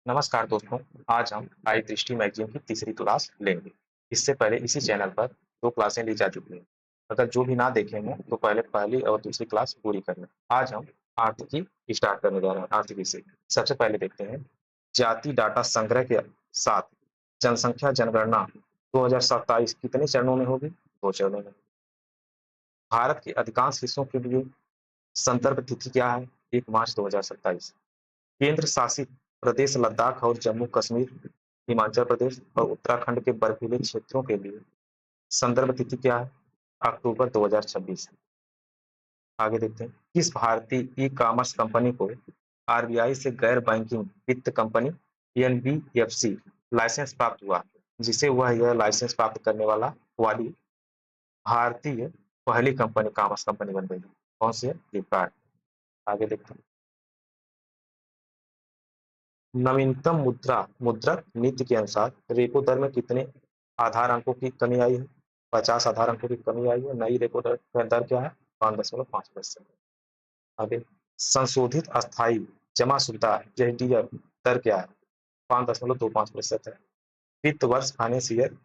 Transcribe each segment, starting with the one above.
नमस्कार दोस्तों, आज हम आई दृष्टि मैगज़ीन की तीसरी क्लास लेंगे। इससे पहले इसी चैनल पर 2 क्लासें ली जा चुकी हैं। अगर जो भी ना देखे हों, तो पहले पहली और दूसरी क्लास पूरी कर लें। आज हम आर्थिकी स्टार्ट करने जा रहे हैं, आर्थिकी से। सबसे पहले देखते हैं, जाति डाटा संग्रह के साथ जनसंख्या जनगणना 2027 कितने चरणों में होगी? 2 चरणों में। भारत के अधिकांश हिस्सों के लिए संदर्भ तिथि क्या है? 1 मार्च 2027। केंद्र शासित प्रदेश लद्दाख और जम्मू कश्मीर, हिमाचल प्रदेश और उत्तराखंड के बर्फीले क्षेत्रों के लिए संदर्भ तिथि क्या है? अक्टूबर 2026। आगे देखते हैं, किस भारतीय ई कॉमर्स कंपनी को आरबीआई से गैर बैंकिंग वित्त कंपनी एनबीएफसी लाइसेंस प्राप्त हुआ, जिसे वह यह लाइसेंस प्राप्त करने वाली भारतीय पहली कंपनी कॉमर्स कंपनी बन गई? कौन सी है? फ्लिपकार्ट। आगे देखते हैं, नवीनतम मुद्रक नीति के अनुसार रेपो दर में कितने आधार अंकों की कमी आई है? 50 आधार अंकों की कमी आई है। नई रेपो दर क्या है? 5.5%। आगे, संशोधित अस्थायी जमा सुविधा एसडीएफ दर क्या है? 5.25% है। वित्त वर्ष फाइनेंशियल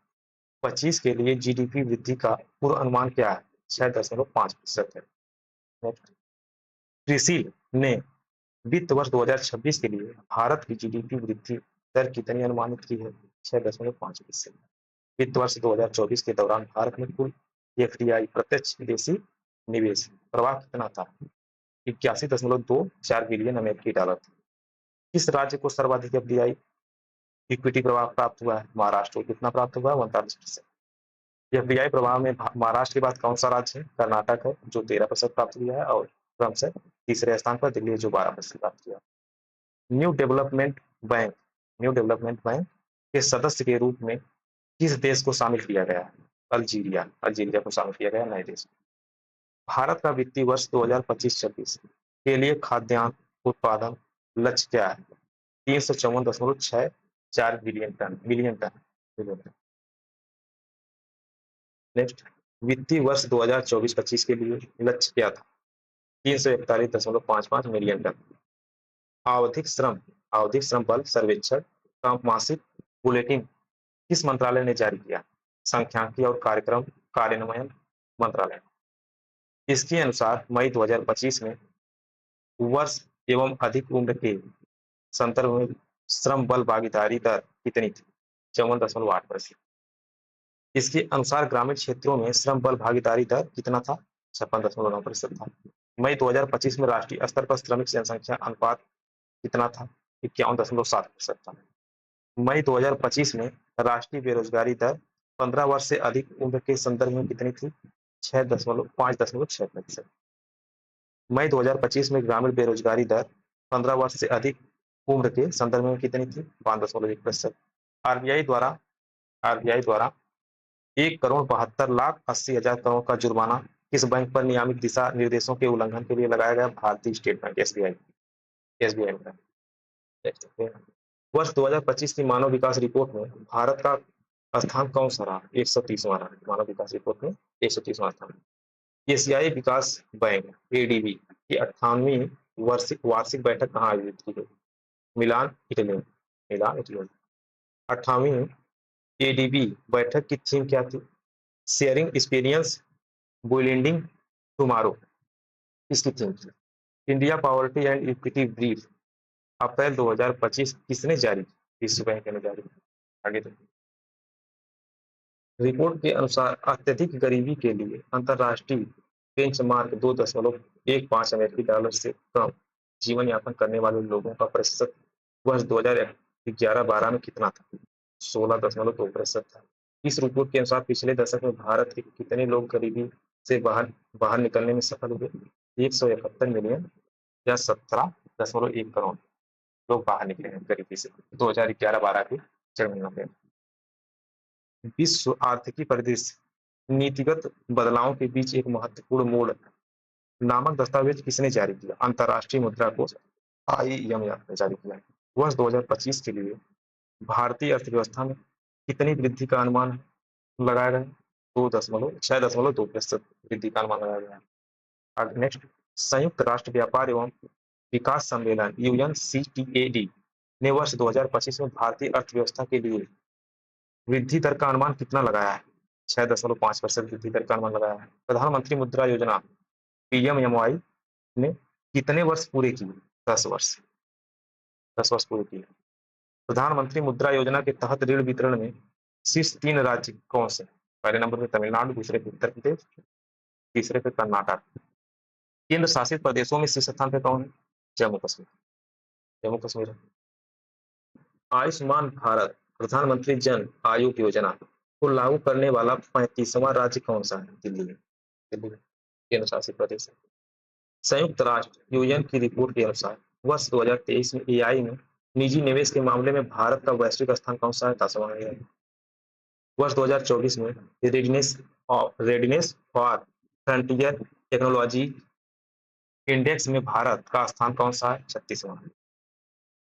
25 के लिए जीडीपी वृद्धि का पूर्व अनुमान क्या है? 6.5% है। नेक्स्ट, क्रिसिल ने वित्त वर्ष 2026 के लिए भारत की जीडीपी वृद्धि दर कितनी अनुमानित की है? 6.5%। वित्त वर्ष 2024 के दौरान भारत में कुल एफडीआई प्रत्यक्ष विदेशी निवेश प्रवाह कितना था? 81.24 बिलियन अमेरिकी डॉलर था। किस राज्य को सर्वाधिक एफडीआई इक्विटी प्रवाह प्राप्त हुआ है? महाराष्ट्र को। कितना प्राप्त हुआ है? 39%। एफडीआई प्रवाह में महाराष्ट्र के बाद कौन सा राज्य है? कर्नाटक है, जो 13% प्राप्त किया है, और क्रमशः तीसरे स्थान पर दिल्ली है, जो 12% प्राप्त किया। New development bank new development bank के सदस्य के रूप में किस देश को शामिल किया गया है? अल्जीरिया को शामिल किया गया नए देश। भारत का वित्तीय वर्ष 2025-26 के लिए खाद्यान्न उत्पादन लक्ष्य क्या है? 354.64 बिलियन टन। नेक्स्ट, वित्तीय वर्ष 2024-25 के लिए लक्ष्य क्या था? 341.55 मिलियन टन। आवधिक श्रम आवधिक श्रम बल सर्वेक्षण का मासिक बुलेटिन किस मंत्रालय ने जारी किया? सांख्यिकी और कार्यक्रम कार्यान्वयन मंत्रालय। इसके अनुसार मई 2025 में वर्ष एवं अधिक उम्र के संदर्भ में श्रम बल भागीदारी दर कितनी थी? 54.8%। इसके अनुसार ग्रामीण क्षेत्रों में श्रम बल भागीदारी दर कितना था? 56.9% था। मई 2025 में राष्ट्रीय स्तर पर श्रमिक जनसंख्या अनुपात कितना था? 51.7% था। मई 2025 में राष्ट्रीय बेरोजगारी दर 15 वर्ष से अधिक उम्र के संदर्भ में कितनी थी? 5.6%। मई 2025 में ग्रामीण बेरोजगारी दर 15 वर्ष से अधिक उम्र के संदर्भ में कितनी थी? 5.1%। आरबीआई द्वारा आरबीआई द्वारा 1,72,80,000 करोड़ का जुर्माना किस बैंक पर नियामक दिशा निर्देशों के उल्लंघन के लिए लगाया गया? भारतीय स्टेट बैंक, एसबीआई बैंक। वर्ष 2025 की मानव विकास रिपोर्ट में भारत का स्थान कौन सा रहा? 130वां रहा। मानव विकास रिपोर्ट में 130वां स्थान। एशियाई विकास बैंक एडीबी की 58वीं वार्षिक बैठक कहाँ आयोजित की गई? मिलान, इटली में। 58वीं एडीबी बैठक की थीम क्या थी? Sharing experience building tomorrow. इसकी थीम थी। India poverty and equity brief April 2025 किसने जारी की? विश्व बैंक ने जारी की। आगे देखिए, रिपोर्ट के अनुसार अत्यधिक गरीबी के लिए अंतरराष्ट्रीय बेंचमार्क 2.15 अमेरिकी डॉलर से कम जीवन यापन करने वाले लोगों का प्रतिशत वर्ष 2011-12 में कितना था? 16.2% था। इस रिपोर्ट के अनुसार पिछले दशक में भारत के कितने लोग गरीबी से बाहर बाहर निकलने में सफल हुए? 171 मिलियन या 17.1 करोड़ लोग बाहर निकले हैं गरीबी से 2011-12 के 6 महीनों में। विश्व आर्थिकी परिदृश्य नीतिगत बदलावों के बीच एक महत्वपूर्ण मोड़ नामक दस्तावेज किसने जारी किया? अंतर्राष्ट्रीय मुद्रा कोष आईएमएफ ने जारी किया। वर्ष 2025 के लिए भारतीय अर्थव्यवस्था में कितनी वृद्धि का अनुमान लगाया गया? 6.2% वृद्धि का अनुमान लगाया गया है। नेक्स्ट, संयुक्त राष्ट्र व्यापार एवं विकास सम्मेलन यूएनसीटीएडी ने वर्ष 2025 में भारतीय अर्थव्यवस्था के लिए वृद्धि दर का अनुमान कितना लगाया है? 6.5% वृद्धि दर का अनुमान लगाया है। प्रधानमंत्री मुद्रा योजना पीएमएमवाई ने कितने वर्ष पूरे किए? 10 वर्ष। 10 वर्ष पूरे किए। प्रधानमंत्री मुद्रा योजना के तहत ऋण वितरण में शीर्ष 3 राज्य कौन से? पहले नंबर पे तमिलनाडु, दूसरे पे उत्तर प्रदेश, तीसरे पे कर्नाटक। केंद्र शासित प्रदेशों में शीर्ष स्थान पे कौन है? जम्मू कश्मीर। जम्मू कश्मीर है। आयुष्मान भारत प्रधानमंत्री जन आरोग्य योजना को लागू करने वाला 35वां राज्य कौन सा है? दिल्ली है। दिल्ली है। केंद्र शासित प्रदेश है। संयुक्त राष्ट्र यूएन की रिपोर्ट के अनुसार वर्ष 2023 में एआई में निजी निवेश के मामले में भारत का वैश्विक स्थान कौन सा है? 10वां है। वर्ष 2024 में readiness for frontier technology index में भारत का स्थान कौन सा है? 36वां।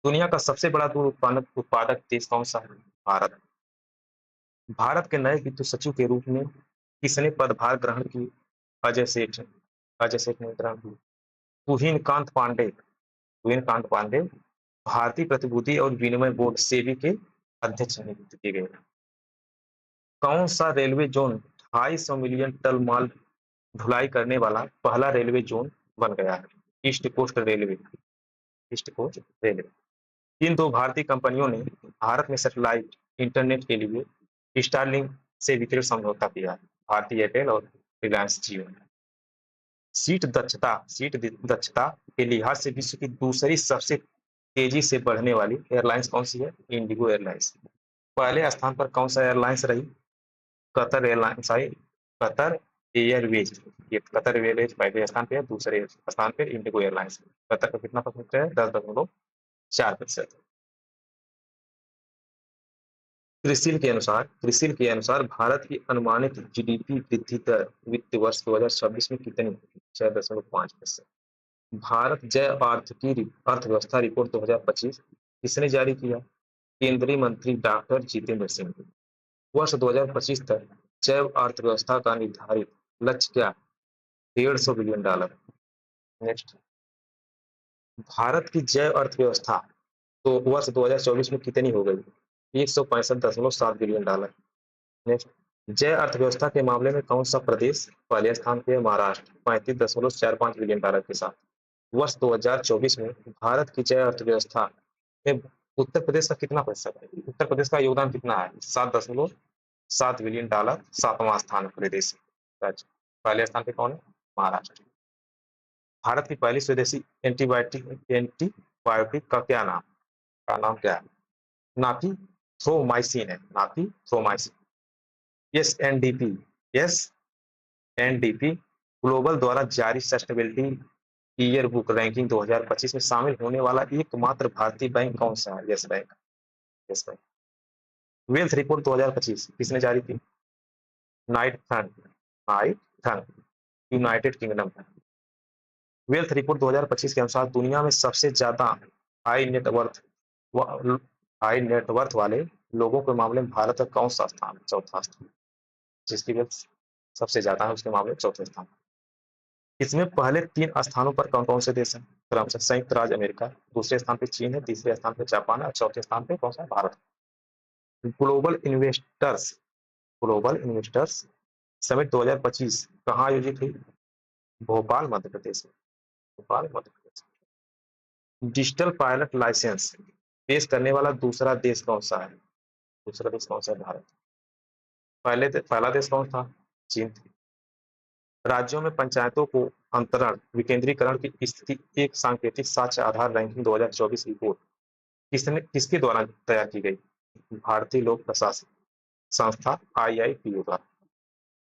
दुनिया का सबसे बड़ा दूध उत्पादक उत्पादक देश कौन सा है? भारत। भारत के नए वित्त सचिव के रूप में किसने पदभार ग्रहण की? अजय सेठ। अजय सेठ ने ग्रहण की। तुहिन कांत पांडे भारतीय प्रतिभूति और विनिमय बोर्ड सेबी के अध्यक्ष नियुक्त किए गए। कौन सा रेलवे जोन 250 मिलियन टन माल ढुलाई करने वाला पहला रेलवे जोन बन गया है? East coast railway. East coast railway. इन दो भारतीय कंपनियों ने भारत में सैटेलाइट इंटरनेट के लिए स्टारलिंक से वितरण समझौता किया है। भारतीय एयरटेल और रिलायंस जियो। सीट दक्षता के लिहाज से विश्व की दूसरी सबसे तेजी से बढ़ने वाली एयरलाइंस कौन सी है? इंडिगो एयरलाइंस। पहले स्थान पर कौन सा एयरलाइंस रही? कतर एयरलाइंस आई। Qatar Airways. ये कतर एयरवेज पहले स्थान पे है, दूसरे स्थान पे इंडिगो एयरलाइंस। कतर का कितना परसेंट है? 10.4%। क्रिसिल के अनुसार भारत की अनुमानित जीडीपी वृद्धि दर वित्त वर्ष 2026 में कितनी होगी? 6.5%। भारत जैव आर्थिकी अर्थव्यवस्था रिपोर्ट 2025 किसने जारी किया? केंद्रीय मंत्री डॉक्टर जितेंद्र सिंह। वर्ष 2025 तक जैव अर्थव्यवस्था का निर्धारित लक्ष्य क्या? $150 बिलियन। नेक्स्ट, भारत की जैव अर्थव्यवस्था तो वर्ष 2024 में कितनी हो गई? $165.7 बिलियन। नेक्स्ट, जैव अर्थव्यवस्था के मामले में कौन सा प्रदेश पहले स्थान पे है? महाराष्ट्र, $35.45 बिलियन के साथ। वर्ष 2024 में भारत की जैव अर्थव्यवस्था में उत्तर प्रदेश का कितना प्रतिशत है? उत्तर प्रदेश का योगदान कितना है? $7.7 बिलियन। 7वां स्थान प्रदेश राज्य। पहले स्थान पे कौन है? महाराष्ट्र। भारत की पहली स्वदेशी एंटीबायोटिक का नाम क्या है? नाथीथ्रोमाइसिन है। नाथीथ्रोमाइसिन। S and P Global द्वारा जारी सस्टेनेबिलिटी ईयर बुक रैंकिंग 2025 में शामिल होने वाला एकमात्र भारतीय बैंक कौन सा है? Yes bank. Yes bank. Wealth report 2025 किसने जारी की? Night fund United kingdom. Wealth report 2025 के अनुसार दुनिया में सबसे ज्यादा हाई नेटवर्थ हाई नेटवर्थ वाले लोगों के मामले में भारत का कौन सा स्थान? चौथा स्थान। जिसकी वेल्थ सबसे ज्यादा है उसके मामले में चौथे स्थान। इसमें पहले 3 स्थानों पर कौन कौन से देश हैं? क्रमशः संयुक्त राज्य अमेरिका, दूसरे स्थान पे चीन है, तीसरे स्थान पे जापान है और चौथे स्थान पे कौन सा? भारत। ग्लोबल इन्वेस्टर्स समिट 2025 कहाँ आयोजित हुई? भोपाल, मध्य प्रदेश में। Bhopal, Madhya Pradesh. Digital pilot licence पेश करने वाला दूसरा देश कौन सा है? दूसरा देश कौन सा है? भारत। पहला देश कौन था? चीन। राज्यों में पंचायतों को अंतरण विकेंद्रीकरण की स्थिति एक सांकेतिक साक्ष्य आधार रैंकिंग 2024 रिपोर्ट किसके द्वारा तैयार की गई? भारतीय लोक प्रशासन संस्था IIPO द्वारा।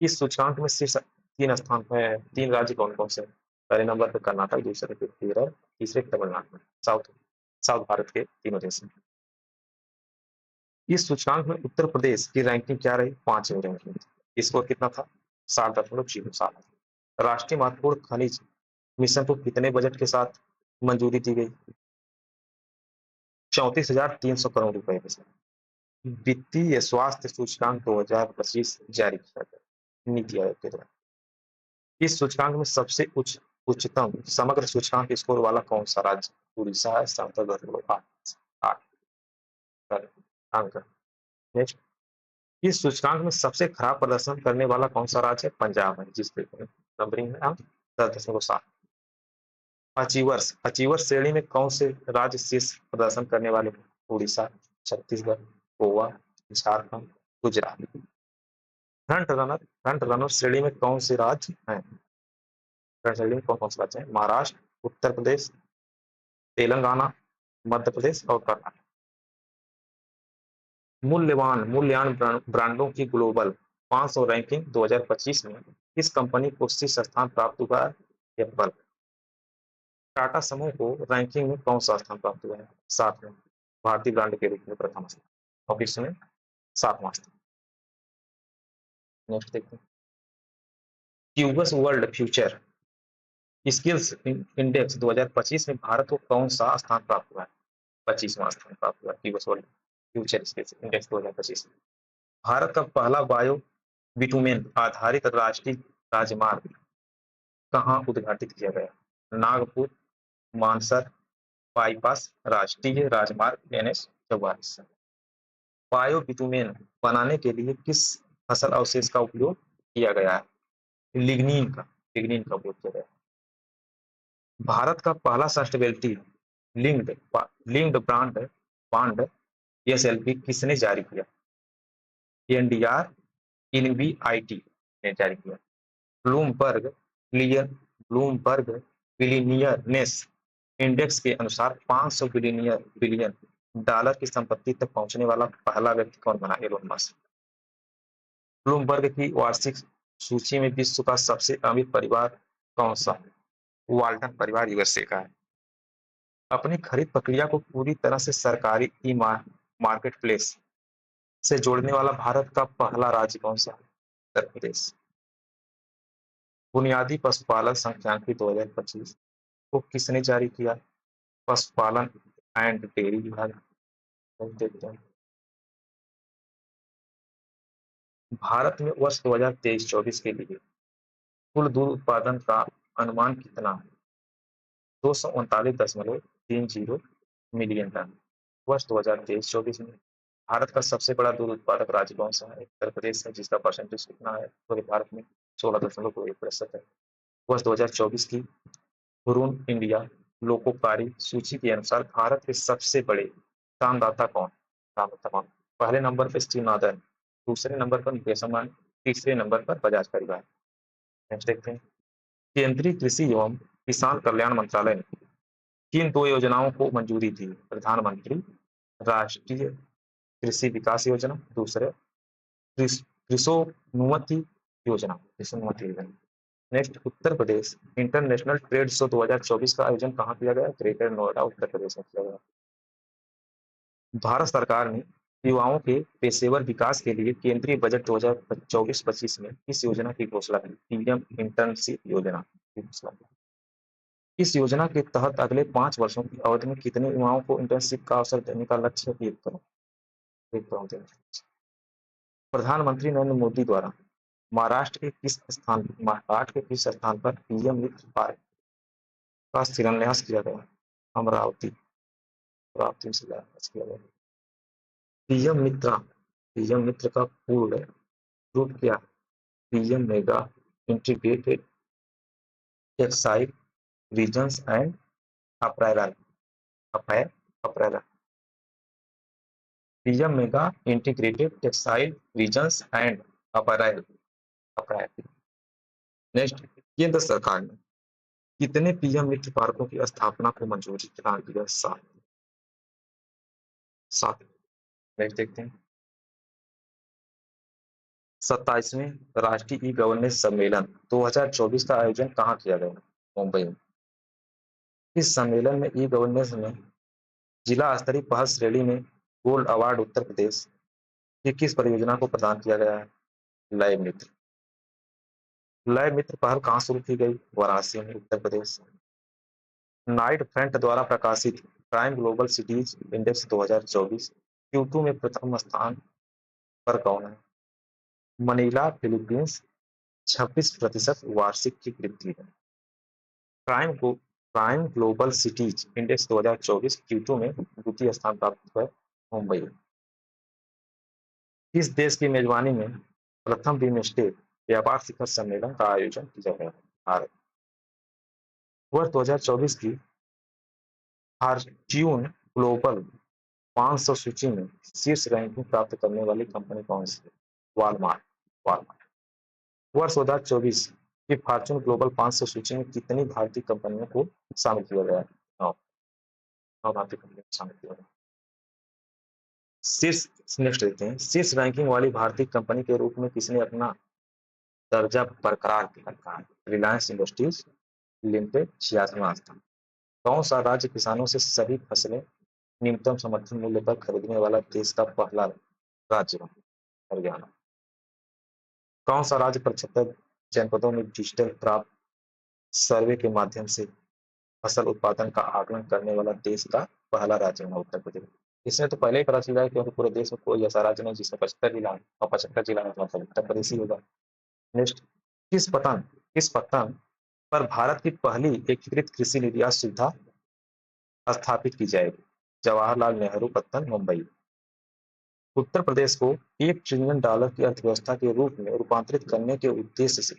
इस सूचकांक में शीर्ष 3 स्थान पर 3 राज्य कौन कौन से? पहले नंबर पर कर्नाटक, दूसरे पे केरल, तीसरे तमिलनाडु। साउथ साउथ भारत के तीनों देश। इस सूचकांक में उत्तर प्रदेश की रैंकिंग क्या रही? 5वीं रैंकिंग। स्कोर कितना था? 7.07। राष्ट्रीय महत्वपूर्ण खनिज मिशन को कितने बजट के साथ मंजूरी दी गई? 34,300 करोड़ रुपए के साथ। वित्तीय स्वास्थ्य सूचकांक 2025 जारी किया गया नीति आयोग के द्वारा। इस सूचकांक में सबसे उच्चतम समग्र सूचकांक स्कोर वाला कौन सा राज्य? उड़ीसा है, 7.8। अंक। नेक्स्ट, इस सूचकांक में सबसे खराब प्रदर्शन करने वाला कौन सा राज्य है? पंजाब है, जिस पे नंबरिंग है अंक 10.7। अचीवर्स, अचीवर्स श्रेणी में कौन से राज्य शीर्ष प्रदर्शन करने वाले हैं? उड़ीसा, छत्तीसगढ़, गोवा, झारखंड, गुजरात। फ्रंट रनर श्रेणी में कौन से राज्य हैं? फ्रंट श्रेणी में कौन कौन से राज्य हैं? महाराष्ट्र, उत्तर प्रदेश, तेलंगाना, मध्य प्रदेश और कर्नाटक। मूल्यवान ब्रांडों की ग्लोबल 500 रैंकिंग 2025 में किस कंपनी को शीर्ष स्थान प्राप्त हुआ है? एप्पल। टाटा समूह को रैंकिंग में कौन सा स्थान प्राप्त हुआ है? 7वें, भारतीय ब्रांड के रूप में प्रथम स्थान और विश्व में 7वां स्थान। नेक्स्ट देखते हैं, क्यूबस वर्ल्ड फ्यूचर स्किल्स इंडेक्स 2025 में भारत को कौन सा स्थान प्राप्त हुआ है? 25वां स्थान प्राप्त हुआ है क्यूबस वर्ल्ड फ्यूचर स्किल्स इंडेक्स 2025 में। भारत का पहला बायो बिटुमेन आधारित राष्ट्रीय राजमार्ग कहाँ उद्घाटित किया गया? नागपुर, मानसर बाईपास राष्ट्रीय राजमार्ग NH 44। बायो बिटुमेन बनाने के लिए किस फसल अवशेष का उपयोग किया गया है? लिग्निन का उपयोग किया गया है। भारत का पहला सस्टेनेबिलिटी लिंक्ड बॉन्ड SLP किसने जारी किया? NDR INVIT ने जारी किया। ब्लूमबर्ग बिलियनियरनेस इंडेक्स के अनुसार 500 बिलियन डॉलर की संपत्ति तक पहुंचने वाला पहला व्यक्ति कौन बना? Elon Musk. ब्लूमबर्ग की वार्षिक सूची में विश्व का सबसे अमीर परिवार कौन सा है? वाल्टन परिवार USA का है। अपनी खरीद प्रक्रिया को पूरी तरह से सरकारी ई मार्केट प्लेस से जोड़ने वाला भारत का पहला राज्य कौन सा है? उत्तर प्रदेश। बुनियादी पशुपालन संख्यांकी 2025 को किसने जारी किया? पशुपालन एंड डेयरी विभाग। देखते हैं, भारत में वर्ष 2023-24 के लिए कुल दूध उत्पादन का अनुमान कितना है? 239.30 मिलियन टन। वर्ष 2023-24 में भारत का सबसे बड़ा दूध उत्पादक राज्य कौन सा है? उत्तर प्रदेश है, जिसका परसेंटेज कितना है पूरे भारत में? 16.1% है। वर्ष 2024 की हुरून इंडिया लोकोकारी सूची के अनुसार भारत के सबसे बड़े दानदाता कौन? पहले नंबर पर स्टील नॉर्दर्न, दूसरे नंबर पर मुकेश अंबानी, तीसरे नंबर पर बजाज परिवार। नेक्स्ट देखते हैं, केंद्रीय कृषि एवं किसान कल्याण मंत्रालय ने किन 2 योजनाओं को मंजूरी दी? प्रधानमंत्री राष्ट्रीय कृषि विकास योजना, दूसरे कृषोन्नति योजना। Next, Uttar Pradesh international trade show 2024 का आयोजन कहाँ किया गया? ग्रेटर नोएडा, उत्तर प्रदेश में किया गया। भारत सरकार ने युवाओं के पेशेवर विकास के लिए केंद्रीय बजट 2024-25 में इस योजना की घोषणा की, PM इंटर्नशिप योजना की घोषणा की। इस योजना के तहत अगले 5 वर्षों की अवधि में कितने युवाओं को इंटर्नशिप का अवसर देने का लक्ष्य है? 1 करोड़ देना। प्रधानमंत्री नरेंद्र मोदी द्वारा महाराष्ट्र के किस स्थान पर PM मित्र पार्क का शिलान्यास किया गया? अमरावती में शिलान्यास किया गया। PM मित्र का पूर्ण रूप क्या? PM mega integrated textile regions and apparel. PM mega integrated textile regions and apparel. Next, केंद्र सरकार ने कितने PM मित्र पार्कों की स्थापना को मंजूरी प्रदान की है? 7। नेक्स्ट देखते हैं, 27वें राष्ट्रीय ई गवर्नेंस सम्मेलन 2024 का आयोजन कहाँ किया गया? मुंबई में। इस सम्मेलन में ई गवर्नेंस में जिला स्तरीय पहल श्रेणी में गोल्ड अवार्ड उत्तर प्रदेश की किस परियोजना को प्रदान किया गया है? लय मित्र। लय मित्र पहल कहाँ शुरू की गई? वाराणसी में, उत्तर प्रदेश। नाइट फ्रंट द्वारा प्रकाशित prime global cities index 2024 Q2 में प्रथम स्थान पर कौन है? Manila, Philippines. 26% वार्षिक की वृद्धि है। Prime global cities index 2024 Q2 में द्वितीय स्थान प्राप्त है मुंबई। इस देश की मेजबानी में प्रथम बिमस्टेक व्यापार शिखर सम्मेलन का आयोजन किया गया। भारत वर्ष 2024 की फॉर्च्यून ग्लोबल 500 सूची में शीर्ष रैंकिंग प्राप्त करने वाली कंपनी कौन सी है? वॉलमार्ट। वॉलमार्ट वर्ष 2024 की फॉर्च्यून ग्लोबल 500 सूची में कितनी भारतीय कंपनियों को शामिल किया गया है? 9। 9 भारतीय कंपनियों को शामिल किया गया। शीर्ष नेक्स्ट देखते हैं, शीर्ष रैंकिंग वाली भारतीय कंपनी के रूप में किसने अपना दर्जा बरकरार रखा है? रिलायंस इंडस्ट्रीज लिमिटेड 86वां स्थान। कौन सा राज्य किसानों से सभी फसलें न्यूनतम समर्थन मूल्य पर खरीदने वाला देश का पहला राज्य बना? हरियाणा। कौन सा राज्य 75 जनपदों में डिजिटल प्राप्त सर्वे के माध्यम से फसल उत्पादन का आकलन करने वाला देश का पहला राज्य बना? उत्तर प्रदेश। इसमें तो पहले ही पता चल जाए क्योंकि पूरे देश में कोई ऐसा राज्य नहीं जिसमें 75 जिला है, और 75 जिला में तो मतलब उत्तर प्रदेश ही होगा। नेक्स्ट, किस पतन पर भारत की पहली एकीकृत कृषि निर्यात सुविधा स्थापित की जाएगी? जवाहरलाल नेहरू पत्तन, मुंबई। उत्तर प्रदेश को $1 ट्रिलियन की अर्थव्यवस्था के रूप में रूपांतरित करने के उद्देश्य से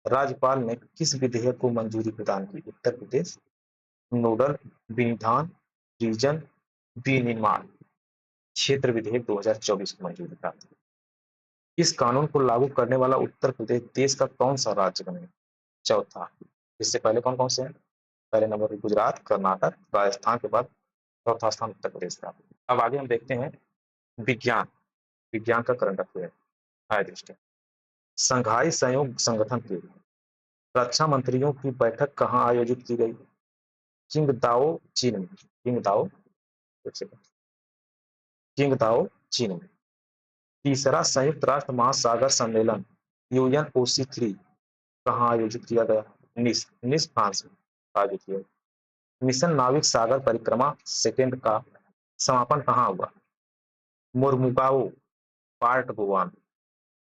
राज्यपाल ने किस विधेयक को मंजूरी प्रदान की? उत्तर प्रदेश नोडल विनिधान रीजन विनिर्माण क्षेत्र विधेयक 2024 को मंजूरी प्राप्त हुई। इस कानून को लागू करने वाला उत्तर प्रदेश देश का कौन सा राज्य बनेगा? चौथा। इससे पहले कौन कौन से हैं? पहले नंबर पर गुजरात, कर्नाटक, राजस्थान के बाद चौथा स्थान उत्तर प्रदेश का। अब आगे हम देखते हैं विज्ञान विज्ञान का करंट अफेयर। आय दृष्टि, संघाई सहयोग संगठन के रक्षा मंत्रियों की बैठक कहाँ आयोजित की गई? किंगदाओ चीन में। किंगदाओ एक सेकंड किंगदाओ चीन में। तीसरा संयुक्त राष्ट्र महासागर सम्मेलन UNOC 3 कहाँ आयोजित किया गया? निस फ्रांस में आयोजित किया गया। मिशन नाविक सागर परिक्रमा सेकेंड का समापन कहाँ हुआ? मुर्मुगाओ पार्ट गोवान।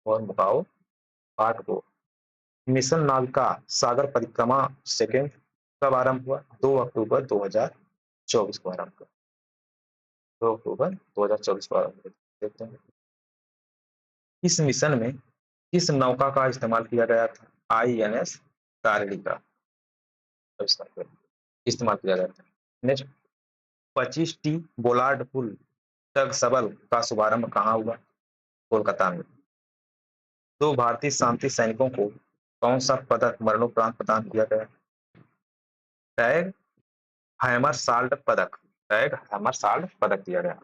मुर्मुगाओ पार्ट गो। मिशन नाविका सागर परिक्रमा सेकेंड कब आरंभ हुआ? 2 अक्टूबर 2024 को आरंभ हुआ। 2 अक्टूबर 2024 को आरंभ हुआ। देखते हैं इस मिशन में किस नौका का इस्तेमाल किया गया था? INS तारिणी का इस्तेमाल किया गया था। नेक्स्ट, 25T बोलार्ड पुल टग सबल का शुभारंभ कहाँ हुआ? कोलकाता में। 2 भारतीय शांति सैनिकों को कौन सा पदक मरणोपरांत प्रदान किया गया? टैग हैमरसाल्ट पदक। टैग हैमरसाल्ट पदक दिया गया।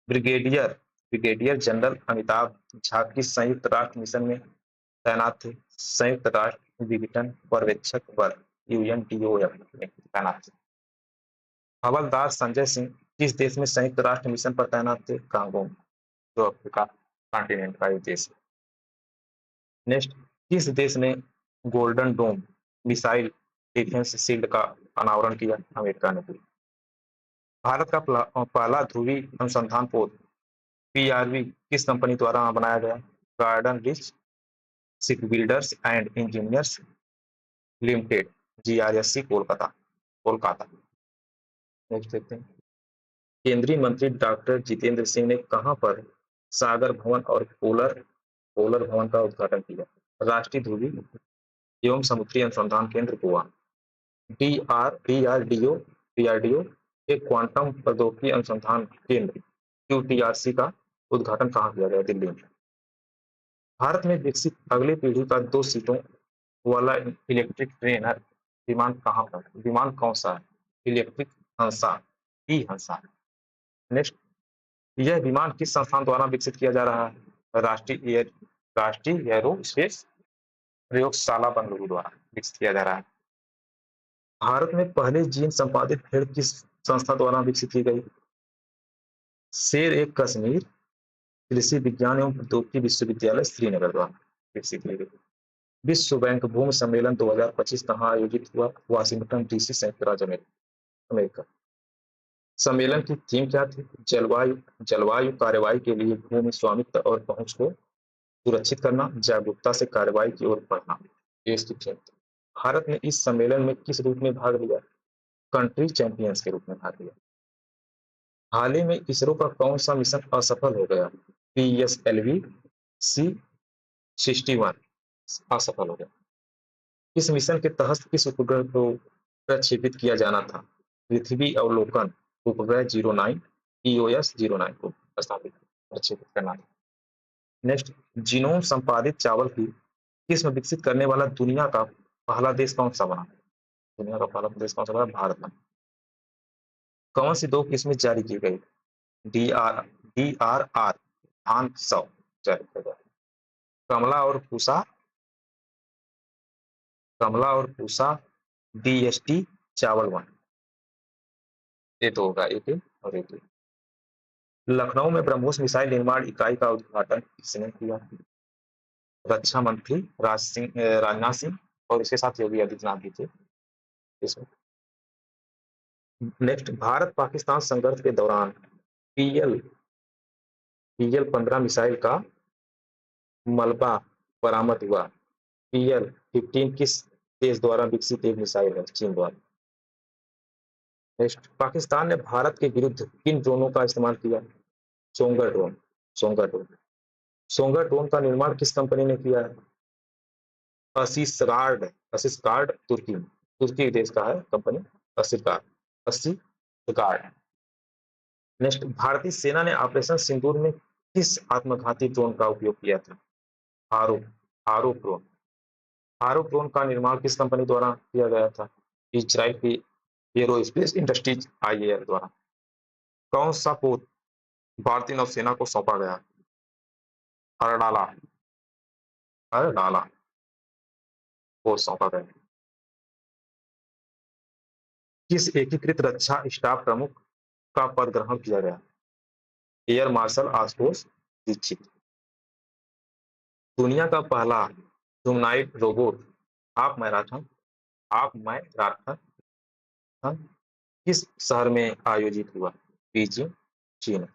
Brigadier brigadier general Amitabh Jha किस संयुक्त राष्ट्र मिशन में तैनात थे? संयुक्त राष्ट्र विघटन पर्यवेक्षक बल UNDOF में तैनात थे। हवलदार संजय सिंह किस देश में संयुक्त राष्ट्र मिशन पर तैनात थे? कांगो में, जो अफ्रीका कॉन्टिनेंट का एक देश है। नेक्स्ट, किस देश ने golden dome missile defence shield का अनावरण किया? अमेरिका ने किया। भारत का पहला ध्रुवीय अनुसंधान पोत PRV किस कंपनी द्वारा बनाया गया? Garden rich shipbuilders and engineers limited GRSC, Kolkata. Kolkata. Next देखते हैं केंद्रीय मंत्री डॉक्टर जितेंद्र सिंह ने कहां पर सागर भवन और पोलर भवन का उद्घाटन किया? राष्ट्रीय ध्रुवीय एवं समुद्री अनुसंधान केंद्र गोवा। DRDO एक क्वांटम प्रौद्योगिकी अनुसंधान केंद्र QTRC का उद्घाटन कहाँ किया गया? दिल्ली में। भारत में विकसित अगली पीढ़ी का 2 सीटों वाला इलेक्ट्रिक ट्रेनर विमान कौन सा है? इलेक्ट्रिक हंसा, ई हंसा। नेक्स्ट, यह विमान किस संस्थान द्वारा विकसित किया जा रहा है? राष्ट्रीय एरोस्पेस प्रयोगशाला बेंगलुरु द्वारा विकसित किया जा रहा है। भारत में पहले जीन संपादित भेड़ किस संस्था द्वारा विकसित की गई? शेर ए कश्मीर कृषि विज्ञान एवं प्रौद्योगिकी विश्वविद्यालय श्रीनगर द्वारा विकसित की गई। विश्व बैंक भूमि सम्मेलन 2025 कहाँ आयोजित हुआ? वाशिंगटन DC, संयुक्त राज्य अमेरिका। सम्मेलन की थीम क्या थी? जलवायु कार्रवाई के लिए भूमि स्वामित्व और पहुंच को सुरक्षित करना, जागरूकता से कार्रवाई की ओर बढ़ना, ये इसकी थीम थी। भारत ने इस सम्मेलन में किस रूप में भाग लिया? कंट्री चैंपियंस के रूप में भाग लिया। हाल ही में इसरो का कौन सा मिशन असफल हो गया? PSLV C 61 असफल हो गया। इस मिशन के तहत किस उपग्रह को प्रक्षेपित किया जाना था? पृथ्वी अवलोकन उपग्रह 09 EOS 09 को प्रस्थापित प्रक्षेपित करना था। नेक्स्ट, जीनोम संपादित चावल की किस्म विकसित करने वाला दुनिया का पहला देश कौन सा बना? दुनिया का पहला देश कौन सा बना? भारत बना। कौन सी दो किस्में जारी की गई? DRR धान 100 जारी किया गया। कमला और पूसा, कमला और पूसा DST चावल 1। ये तो होगा एक और एक। लखनऊ में ब्रह्मोस मिसाइल निर्माण इकाई का उद्घाटन किसने किया? रक्षा मंत्री राजनाथ सिंह और इसके साथ योगी आदित्यनाथ भी थे इसमें। नेक्स्ट, भारत पाकिस्तान संघर्ष के दौरान PL-15 मिसाइल का मलबा बरामद हुआ। PL-15 किस देश द्वारा विकसित एक मिसाइल है? चीन द्वारा। नेक्स्ट, पाकिस्तान ने भारत के विरुद्ध किन ड्रोनों का इस्तेमाल किया? Songar drone. Songar drone. Songar drone का निर्माण किस कंपनी ने किया है? असिसगार्ड। असिसगार्ड तुर्की, तुर्की देश का है कंपनी असिसगार्ड। असिसगार्ड। नेक्स्ट, भारतीय सेना ने ऑपरेशन सिंदूर में किस आत्मघाती ड्रोन का उपयोग किया था? आरो आरो ड्रोन। आरो ड्रोन का निर्माण किस कंपनी द्वारा किया गया था? इजराइल की एरोस्पेस इंडस्ट्रीज IAL द्वारा। कौन सा पोत भारतीय नौसेना को सौंपा गया? अरडाला। अरडाला को सौंपा गया। किस एकीकृत रक्षा स्टाफ प्रमुख का पद ग्रहण किया गया? Air marshal Ashutosh Dikshit. दुनिया का पहला humanoid robot half marathon half marathon किस शहर में आयोजित हुआ? बीजिंग, चीन।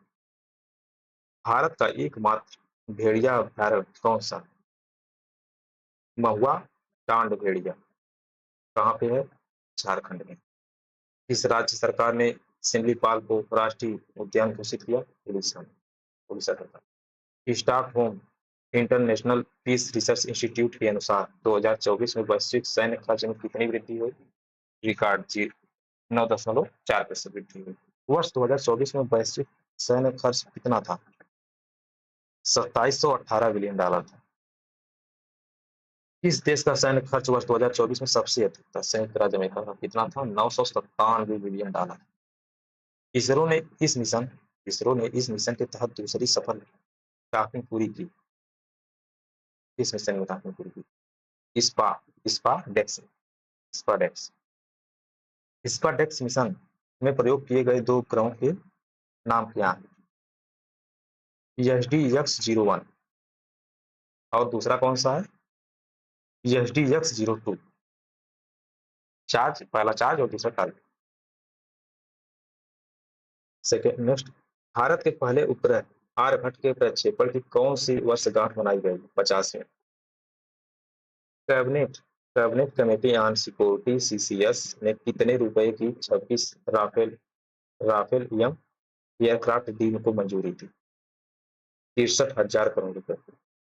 भारत का एकमात्र भेड़िया अभयारण्य कौन सा? महुआ टांड भेड़िया। कहाँ पे है? झारखंड में। किस राज्य सरकार ने सिमलीपाल को राष्ट्रीय उद्यान घोषित किया? उड़ीसा में। उड़ीसा सरकार। Stockholm International Peace Research Institute के अनुसार 2024 में वैश्विक सैन्य खर्च में कितनी वृद्धि हुई? रिकॉर्ड 9.4% वृद्धि हुई। वर्ष 2024 में वैश्विक सैन्य खर्च कितना था? $2718 बिलियन था। किस देश का सैन्य खर्च वर्ष 2024 में सबसे अधिक था? संयुक्त राज्य अमेरिका का। कितना था? $997 बिलियन। इसरो ने इस मिशन इसरो ने इस मिशन के तहत दूसरी सफल टॉपिंग पूरी की। इस मिशन में टॉपिंग पूरी की। स्पा स्पा डेक्स स्पा डेक्स स्पा डेक्स मिशन में प्रयोग किए गए दो उपग्रहों के नाम क्या हैं? SDX-01 और दूसरा कौन सा है? SDX-02। चार्ज, पहला चार्ज और दूसरा टारगेट। सेकेंड, नेक्स्ट, भारत के पहले उपग्रह आर्यभट्ट के प्रक्षेपण की कौन सी वर्षगांठ मनाई गई? 50वीं। Cabinet cabinet committee on security CCS ने कितने रुपए की 26 Rafale Rafale M aircraft deal को मंजूरी दी? 63,000 करोड़ रुपए।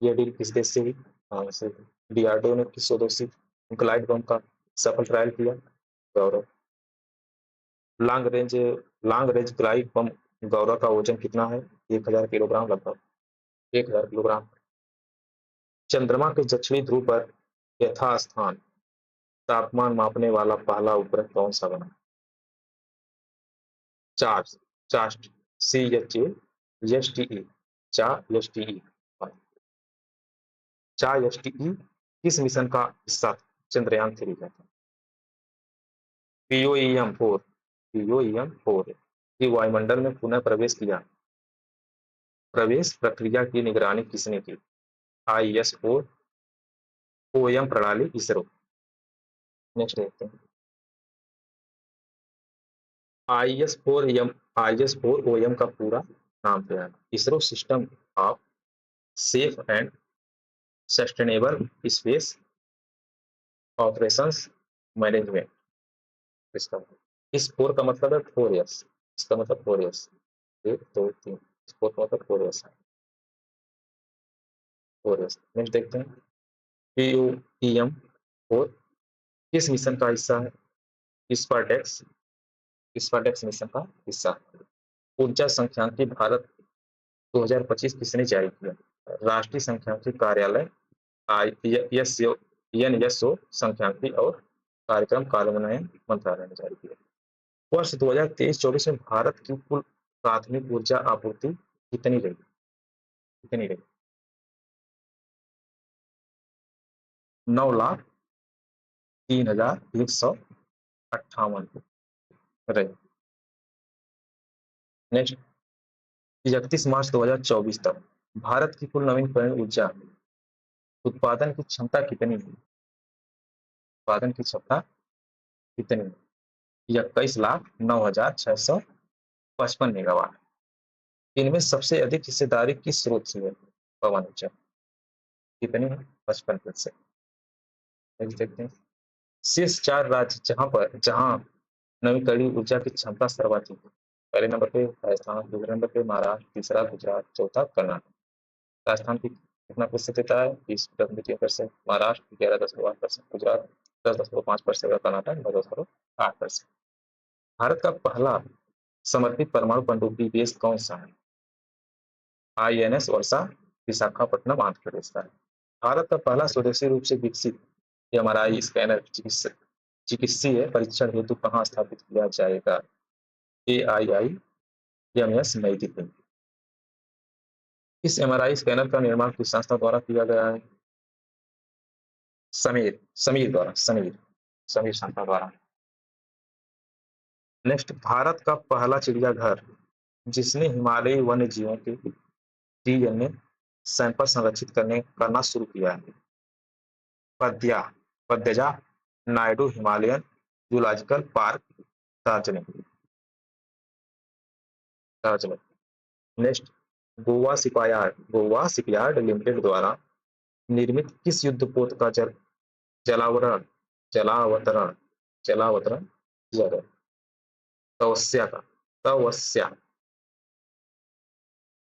यह डील किस देश से हुई? फ्रांस से। DRDO ने किस स्वदेशी ग्लाइड बम का सफल ट्रायल किया? Gaurav. Long range long range glide bomb Gaurav का वजन कितना है? 1000 किलोग्राम, लगभग 1000 किलोग्राम। चंद्रमा के दक्षिणी ध्रुव पर यथास्थान तापमान मापने वाला पहला उपग्रह कौन सा बना? Chart chaste CHASTE CHASTE CHASTE किस मिशन का हिस्सा था? चंद्रयान 3 का था। POEM-4 की वायुमंडल में पुनः प्रवेश किया। प्रवेश प्रक्रिया की निगरानी किसने की? IS-4 OM प्रणाली इसरो। नेक्स्ट देखते हैं। IS-4 OM का पूरा नाम क्या है? ISRO system of safe and sustainable space operations management. इसका इस 4 का मतलब है 4 इयर्स। इसका मतलब 4 इयर्स। 1, 2, 3 4 मतलब 4 इयर्स है, 4 इयर्स। नेक्स्ट देखते हैं PUEM 4 किस मिशन का हिस्सा है? स्पार्टेक्स स्पार्टेक्स मिशन का हिस्सा है। ऊर्जा संख्यांकी भारत 2025 किसने जारी किया? राष्ट्रीय संख्यांकी कार्यालय ISO NSO संख्यांकी और कार्यक्रम कार्यान्वयन मंत्रालय ने जारी किया। वर्ष 2023-24 में भारत की कुल प्राथमिक ऊर्जा आपूर्ति कितनी रही? कितनी रही? 9,03,158 रही। नेक्स्ट 31 मार्च 2024 तक भारत की कुल नवीकरणीय ऊर्जा उत्पादन की क्षमता कितनी है? उत्पादन की क्षमता कितनी है? 21,09,655 मेगावाट। इनमें सबसे अधिक हिस्सेदारी किस स्रोत से है? पवन ऊर्जा। कितनी है? 55%। नेक्स्ट देखते हैं शीर्ष 4 राज्य जहां नवीकरणीय ऊर्जा की क्षमता सर्वाधिक है। पहले नंबर पे राजस्थान, दूसरे नंबर पे महाराष्ट्र, तीसरा गुजरात, चौथा कर्नाटक। राजस्थान की कितना प्रतिशत देता है? 20.3%, महाराष्ट्र 11.8%, गुजरात 10.5% और कर्नाटक 9.8%। भारत का पहला समर्पित परमाणु पनडुब्बी बेस कौन सा है? INS वर्षा, विशाखापट्टनम, आंध्र प्रदेश का है। भारत का पहला स्वदेशी रूप से विकसित MRI स्कैनर चिकित्सीय परीक्षण हेतु कहाँ स्थापित किया जाएगा? AIIMS नई दिल्ली। इस MRI स्कैनर का निर्माण किस संस्था द्वारा किया गया है? समीर समीर संस्था द्वारा। नेक्स्ट भारत का पहला चिड़ियाघर जिसने हिमालयी वन्य जीवों के DNA सैंपल संरक्षित करना शुरू किया है। पद्या Padmaja Naidu Himalayan zoological park, Darjeeling. Next Goa shipyard limited द्वारा निर्मित किस युद्धपोत का जलावरण जलावतरण जलावतरण किया गया? तवस्या।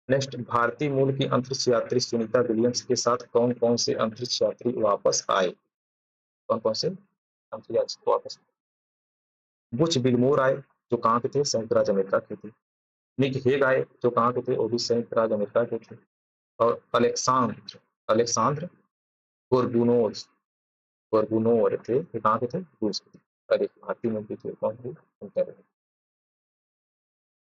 नेक्स्ट भारतीय मूल की अंतरिक्ष यात्री सुनीता विलियम्स के साथ कौन कौन से अंतरिक्ष यात्री वापस आए? कौन कौन से अंतरिक्ष यात्री वापस? बुच बिलमोर आए जो कहाँ के थे? संयुक्त राज्य अमेरिका के थे। निक हेग आए जो कहाँ के थे? वो भी संयुक्त राज्य अमेरिका के थे। और अलेक्सांद्र गोरबुनोव गोरबुनोव थे, ये कहाँ के थे? रूस के थे। और एक भारतीय मूल के थे, कौन थे? उनका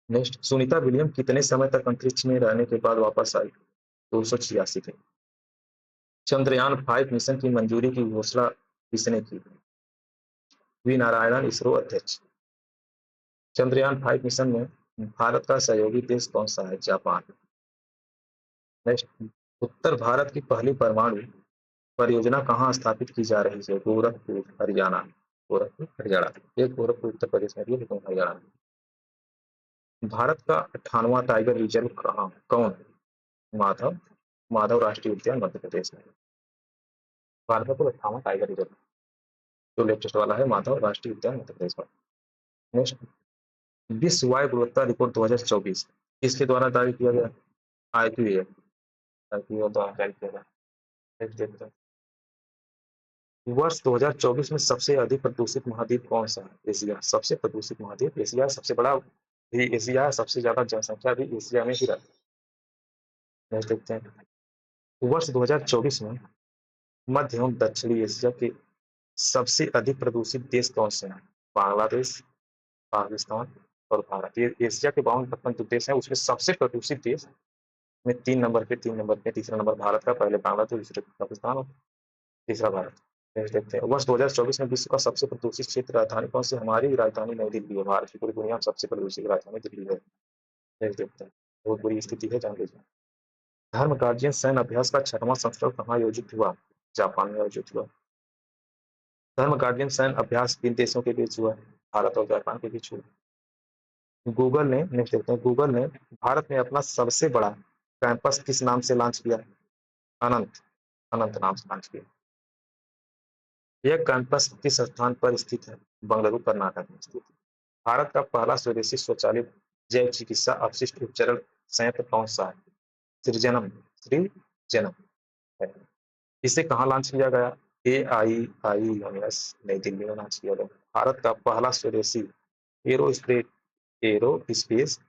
नेक्स्ट सुनीता विलियम कितने समय तक अंतरिक्ष में रहने के बाद वापस आई? 286 थे। चंद्रयान 5 मिशन की मंजूरी की घोषणा किसने की? वी नारायणन, इसरो अध्यक्ष। चंद्रयान 5 मिशन में भारत का सहयोगी देश कौन सा है? जापान। नेक्स्ट उत्तर भारत की पहली परमाणु परियोजना कहाँ स्थापित की जा रही है? गोरखपुर, हरियाणा। गोरखपुर, हरियाणा। एक गोरखपुर उत्तर प्रदेश में भी है, लेकिन हरियाणा में। भारत का 58वां टाइगर रिजर्व कौन है? माधव राष्ट्रीय उद्यान, मध्य प्रदेश में। भारत का कुल 58वां टाइगर रिजर्व जो लेटेस्ट वाला है माधव राष्ट्रीय उद्यान, मध्य प्रदेश में। नेक्स्ट विश्व वायु गुणवत्ता रिपोर्ट 2024 किसके द्वारा जारी किया गया? IQVIA द्वारा जारी किया गया। नेक्स्ट देखते हैं वर्ष 2024 में सबसे अधिक प्रदूषित महाद्वीप कौन सा है? एशिया। सबसे प्रदूषित महाद्वीप एशिया, सबसे बड़ा भी एशिया, सबसे ज्यादा जनसंख्या भी एशिया में ही रहती है। नेक्स्ट देखते हैं वर्ष 2024 में मध्य एवं दक्षिणी एशिया के सबसे अधिक प्रदूषित देश कौन से हैं? बांग्लादेश, पाकिस्तान और भारत। ये एशिया के 52 देश हैं, उसमें सबसे प्रदूषित देश में 3 नंबर पे तीसरा नंबर भारत का, पहले बांग्लादेश, दूसरे पाकिस्तान और तीसरा भारत। नेक्स्ट देखते हैं वर्ष 2024 में विश्व का सबसे प्रदूषित क्षेत्र राजधानी कौन सी? हमारी राजधानी नई दिल्ली है। भारत की पूरी दुनिया में सबसे प्रदूषित राजधानी दिल्ली है। नेक्स्ट देखते हैं बहुत बुरी स्थिति है, जान लीजिए। धर्म गार्जियन सैन्य अभ्यास का 6वां संस्करण कहाँ आयोजित हुआ? जापान में आयोजित हुआ। धर्म गार्जियन सैन्य अभ्यास किन देशों के बीच हुआ? भारत और जापान के बीच हुआ। गूगल ने नेक्स्ट देखते हैं गूगल ने भारत में अपना सबसे बड़ा कैंपस किस नाम से लॉन्च किया? अनंत अनंत नाम से लॉन्च किया। यह कैंपस किस स्थान पर स्थित है? बंगलुरु, कर्नाटक में स्थित है। भारत का पहला स्वदेशी स्वचालित जैव चिकित्सा अपशिष्ट उपचरण संयंत्र कौन सा है? सृजनम, सृजनम है। इसे कहाँ लॉन्च किया गया? AIIMS नई दिल्ली में लॉन्च किया गया। भारत का पहला स्वदेशी aerospace aerospace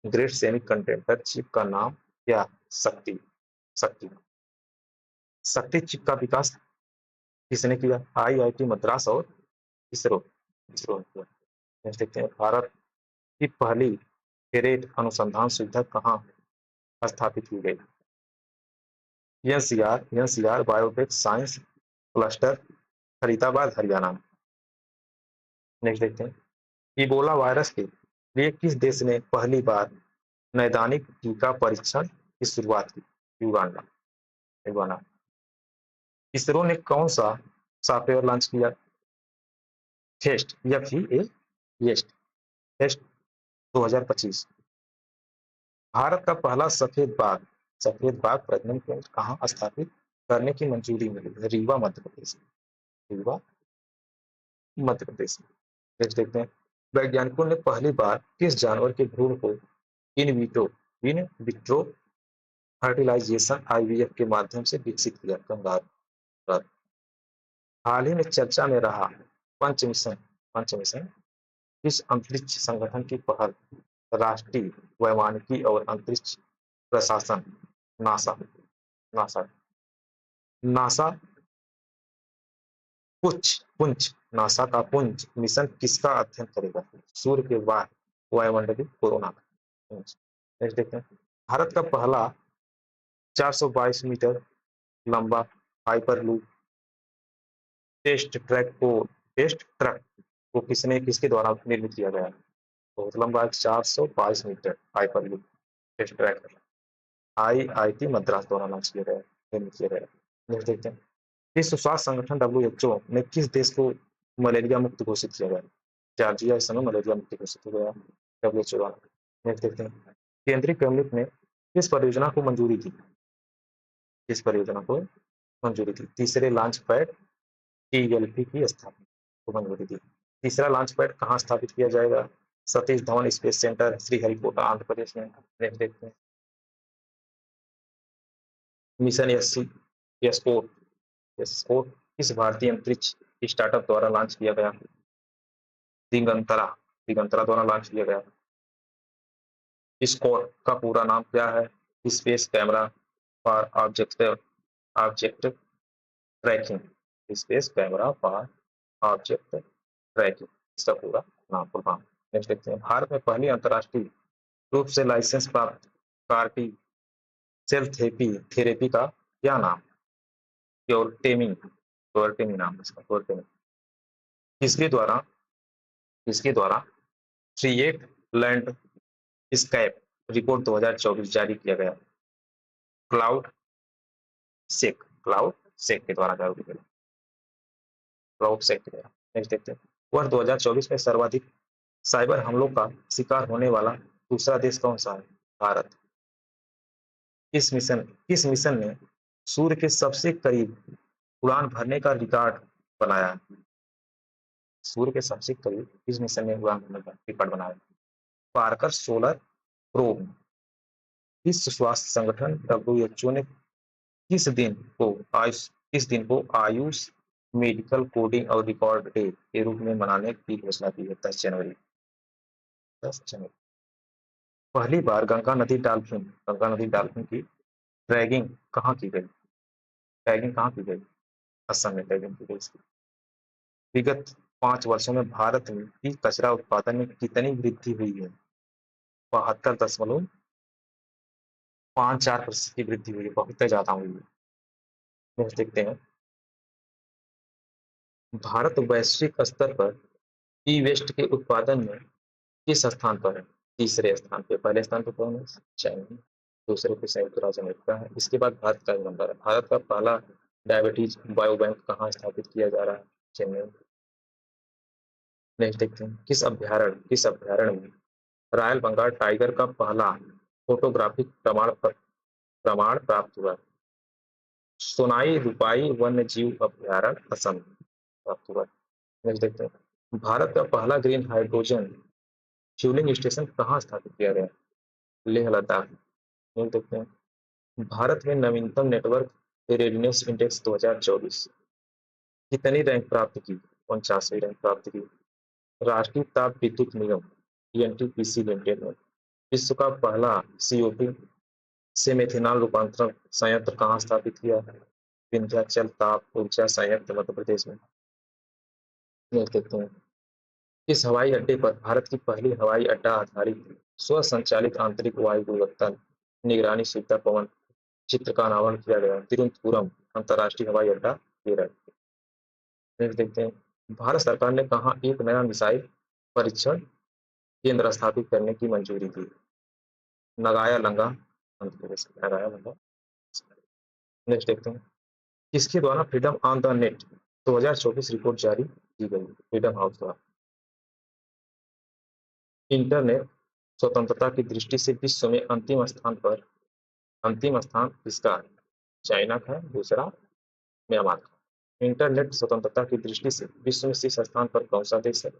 grade semiconductor chip का नाम क्या? शक्ति। शक्ति। शक्ति चिप का विकास किसने किया? IIT मद्रास और इसरो। इसरो ने किया। नेक्स्ट देखते हैं, भारत की पहली फेरेट अनुसंधान सुविधा कहाँ स्थापित की गई? NCR biotech science cluster, Faridabad, Haryana. Next देखते हैं, इबोला वायरस के लिए किस देश ने पहली बार नैदानिक टीका परीक्षण की शुरुआत की? युगांडा। युगांडा। इसरो ने कौन सा सॉफ्टवेयर लॉन्च किया? Fest FEAST fest 2025। भारत का पहला सफेद बाघ प्रजनन केंद्र कहाँ स्थापित करने की मंजूरी मिली? रीवा, मध्य प्रदेश। रीवा, मध्य प्रदेश। नेक्स्ट देखते हैं, वैज्ञानिकों ने पहली बार किस जानवर के भ्रूण को इन विट्रो फर्टिलाइजेशन IVF के माध्यम से विकसित किया? कंगारू। हाल ही में चर्चा में रहा पंच मिशन किस अंतरिक्ष संगठन की पहल? राष्ट्रीय वैमानिकी और अंतरिक्ष प्रशासन, NASA. NASA. NASA Poonch NASA का पुंछ मिशन किसका अध्ययन करेगा? सूर्य के वायुमंडलीय कोरोना का पुंछ। नेक्स्ट देखते हैं, भारत का पहला 422 मीटर लंबा हाइपरलूप टेस्ट ट्रक को किसके द्वारा निर्मित किया गया? बहुत लंबा 422 metre hyperloop test track IIT Madras द्वारा लॉन्च किया गया, निर्मित किया गया। नेक्स्ट देखते हैं, विश्व स्वास्थ्य संगठन WHO ने किस देश को मलेरिया मुक्त घोषित किया गया? जॉर्जिया इस समय मलेरिया मुक्त घोषित हो गया WHO द्वारा। नेक्स्ट देखते हैं, केंद्रीय कैबिनेट ने किस परियोजना को मंजूरी दी? किस परियोजना को मंजूरी दी? तीसरे लॉन्च पैड TLP की स्थापना को मंजूरी दी। तीसरा लॉन्च पैड कहाँ स्थापित किया जाएगा? सतीश धवन स्पेस सेंटर, श्रीहरिकोटा, आंध्र प्रदेश में। नेक्स्ट देखते हैं, मिशन एस्पोर्ट किस भारतीय अंतरिक्ष स्टार्टअप द्वारा लॉन्च किया गया? दिगंतरा दिगंतरा द्वारा लॉन्च किया गया। स्कॉट का पूरा नाम क्या है? Space camera for object tracking. Space camera for object tracking, इसका पूरा नाम। नेक्स्ट देखते हैं, भारत में पहली अंतर्राष्ट्रीय रूप से लाइसेंस प्राप्त कारटी सेल थेरेपी का क्या नाम? क्योरटेमी नाम है इसका, क्योरटेमी। किसके द्वारा किसके द्वारा क्रिएट लैंड स्कैप रिपोर्ट 2024 जारी किया गया? क्लाउड सेक के द्वारा जारी किया गया। क्लाउड सेक के द्वारा। नेक्स्ट देखते हैं, वर्ष 2024 में सर्वाधिक साइबर हमलों का शिकार होने वाला दूसरा देश कौन सा है? भारत। किस मिशन ने सूर्य के सबसे करीब उड़ान भरने का रिकॉर्ड बनाया? सूर्य के सबसे करीब किस मिशन ने उड़ान भरने का रिकॉर्ड बनाया? Parker solar probe. विश्व स्वास्थ्य संगठन WHO ने किस दिन को आयुष मेडिकल कोडिंग और रिकॉर्ड डे के रूप में मनाने की घोषणा की है? 10 जनवरी। पहली बार गंगा नदी डॉल्फिन की ट्रैगिंग कहाँ की गई? असम में ट्रैगिंग की गई। विगत 5 वर्षों में भारत में ई कचरा उत्पादन में कितनी वृद्धि हुई है? 72.54% की वृद्धि हुई है, बहुत ज्यादा हुई है। नेक्स्ट देखते हैं, भारत वैश्विक स्तर पर ई वेस्ट के उत्पादन में किस स्थान पर है? तीसरे स्थान पे। पहले स्थान पर कौन है? चाइना। दूसरे पे संयुक्त राज्य अमेरिका है। इसके बाद भारत का नंबर है। भारत का पहला डायबिटीज बायो बैंक कहाँ स्थापित किया जा रहा है? चेन्नई। नेक्स्ट देखते हैं, किस अभ्यारण्य में रॉयल बंगाल टाइगर का पहला फोटोग्राफिक प्रमाण प्राप्त हुआ? सोनाई रूपाई वन्य जीव अभ्यारण्य, असम में प्राप्त हुआ। नेक्स्ट देखते हैं, भारत का पहला ग्रीन हाइड्रोजन फ्यूलिंग स्टेशन कहाँ स्थापित किया गया? लेह लद्दाख। देख देखते हैं। भारत में नवीनतम नेटवर्क रेडिनेस इंडेक्स 2024 कितनी रैंक प्राप्त की? 49वीं रैंक प्राप्त की। राष्ट्रीय ताप विद्युत निगम एनटीपीसी लिमिटेड ने विश्व का पहला सीओपी से मेथनॉल रूपांतरण संयंत्र कहाँ स्थापित किया है? विंध्याचल ताप ऊर्जा संयंत्र मध्य प्रदेश में। देख देखते हैं। इस हवाई अड्डे पर भारत की पहली हवाई अड्डा आधारित स्वसंचालित आंतरिक वायु गुणवत्ता निगरानी सुविधा पवन चित्र का अनावरण किया गया। तिरुवनंतपुरम अंतर्राष्ट्रीय हवाई अड्डा केरल। नेक्स्ट देखते हैं। भारत सरकार ने कहा एक नया मिसाइल परीक्षण केंद्र स्थापित करने की मंजूरी दी? नगाया लंगा आंध्र प्रदेश में, नगाया लंगा। नेक्स्ट देखते हैं। किसके द्वारा freedom on the net 2024 report जारी की गई? फ्रीडम हाउस द्वारा। इंटरनेट स्वतंत्रता की दृष्टि से विश्व में अंतिम स्थान किसका है? चाइना का है, दूसरा म्यांमार का। इंटरनेट स्वतंत्रता की दृष्टि से विश्व में शीर्ष स्थान पर कौन सा देश है?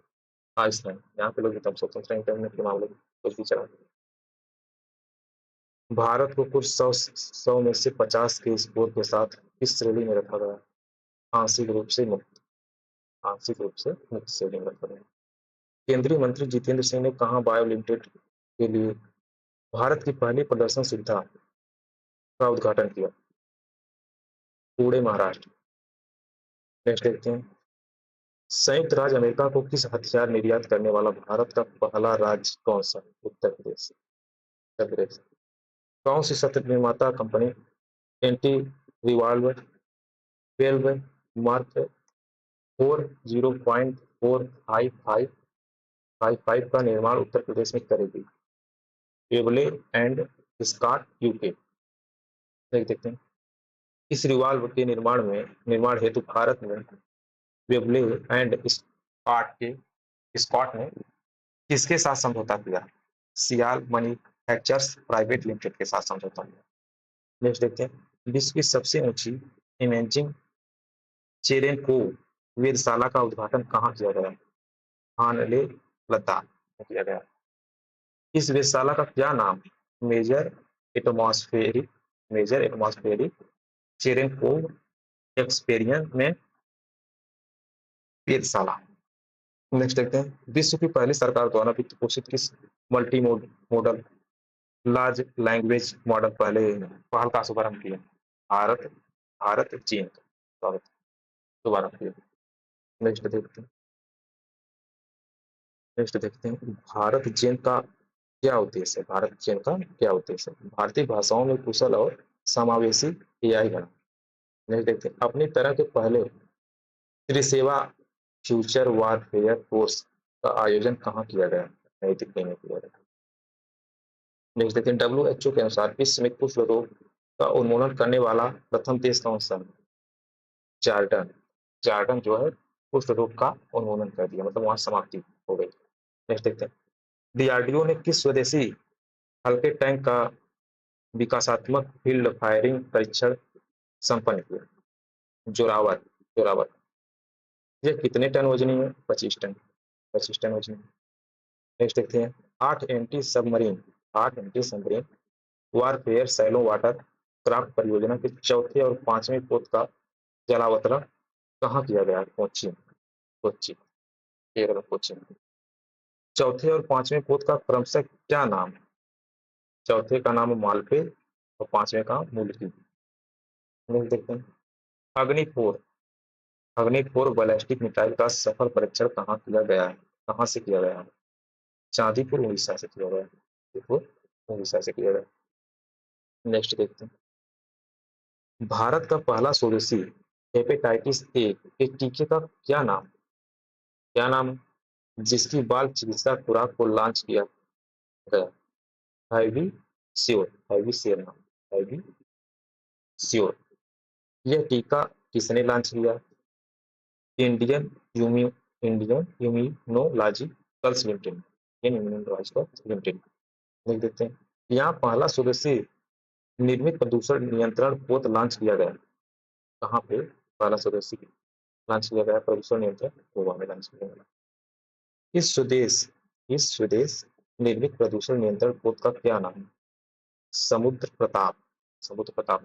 आइसलैंड। यहाँ के लोग एकदम स्वतंत्र इंटरनेट के मामले में कुछ भी चला। भारत को कुल 100 में से 50 के स्कोर के साथ किस श्रेणी में रखा गया? आंशिक रूप से मुक्त। आंशिक रूप से मुक्त श्रेणी में रखा गया। केंद्रीय मंत्री जितेंद्र सिंह ने कहा बायो लिमिटेड के लिए भारत की पहली प्रदर्शन सुविधा का उद्घाटन किया? पुणे महाराष्ट्र। नेक्स्ट देखते हैं। संयुक्त राज्य अमेरिका को किस हथियार निर्यात करने वाला भारत का पहला राज्य कौन सा? उत्तर प्रदेश। उत्तर प्रदेश। कौन सी शस्त्र निर्माता कंपनी एंटी रिवाल्वर 12 मार्क 40.4555 का निर्माण उत्तर प्रदेश में करेगी? Webley and Scott UK. देख देखते हैं। इस रिवाल्वर के निर्माण हेतु भारत में वेबले एंड स्कॉट ने किसके साथ समझौता किया? सियाल मैन्युफैक्चर्स प्राइवेट लिमिटेड के साथ समझौता किया। नेक्स्ट देखते हैं। विश्व की सबसे ऊंची इमेजिंग चेरेनकोव वेधशाला का उद्घाटन कहाँ किया गया? हानले लद्दाख में किया गया। इस वेधशाला का क्या नाम? Major atmospheric major atmospheric Cherenkov experiment में वेधशाला। नेक्स्ट देखते हैं। विश्व की पहली सरकार द्वारा वित्त पोषित किस multi modal large language model पहल का शुभारंभ किया? भारत भारत चीन का शुभारंभ किया। नेक्स्ट देखते हैं। नेक्स्ट देखते हैं। भारत चीन का क्या उद्देश्य है? भारत चीन का क्या उद्देश्य है? भारतीय भाषाओं में कुशल और समावेशी एआई बना। नेक्स्ट देखते हैं। अपनी तरह के पहले त्रिसेवा फ्यूचर वारफेयर कोर्स का आयोजन कहाँ किया गया? नई दिल्ली में किया गया। नेक्स्ट देखते हैं। WHO के अनुसार विश्व में कुष्ठ रोग का उन्मूलन करने वाला प्रथम देश कौन सा है? जॉर्डन। जॉर्डन जो है कुष्ठ रोग का उन्मूलन कर दिया, मतलब वहां समाप्ति हो गई। नेक्स्ट देखते हैं। डीआरडीओ ने किस स्वदेशी हल्के टैंक का विकासात्मक फील्ड फायरिंग परीक्षण संपन्न किया? जोरावर। जोरावर। यह कितने टन वजनी है? 25 टन। 25 टन वजनी। नेक्स्ट देखते हैं। 8 anti submarine warfare shallow water craft परियोजना के चौथे और पांचवें पोत का जलावतरण कहाँ किया गया? कोच्चि। कोच्चि, केरल कोच्चि। चौथे और पांचवें पोत का क्रमशः क्या नाम? चौथे का नाम मालपे और पांचवें का मुल्की। नेक्स्ट देखते हैं। अग्नि 4 अग्नि 4 बैलिस्टिक मिसाइल का सफल परीक्षण कहाँ किया गया है? कहाँ से किया गया है? चांदीपुर उड़ीसा से किया गया। चांदीपुर उड़ीसा से किया गया। नेक्स्ट देखते हैं। भारत का पहला स्वदेशी हेपेटाइटिस ए के टीके का क्या नाम है? जिसकी बाल चिकित्सा खुराक को लॉन्च किया गया? Hevisure. हैवी श्योर नाम। Hevisure. यह टीका किसने लॉन्च किया? इंडियन यूम्यू Indian Immunologicals Limited. Indian Immunologicals Limited. लिख देते हैं। यहाँ पहला स्वदेशी निर्मित प्रदूषण नियंत्रण पोत लॉन्च किया गया। कहाँ पे पहला स्वदेशी लॉन्च किया गया? प्रदूषण नियंत्रण गोवा में लॉन्च किया गया। इस स्वदेश निर्मित प्रदूषण नियंत्रण पोत का क्या नाम है? समुद्र प्रताप। समुद्र प्रताप।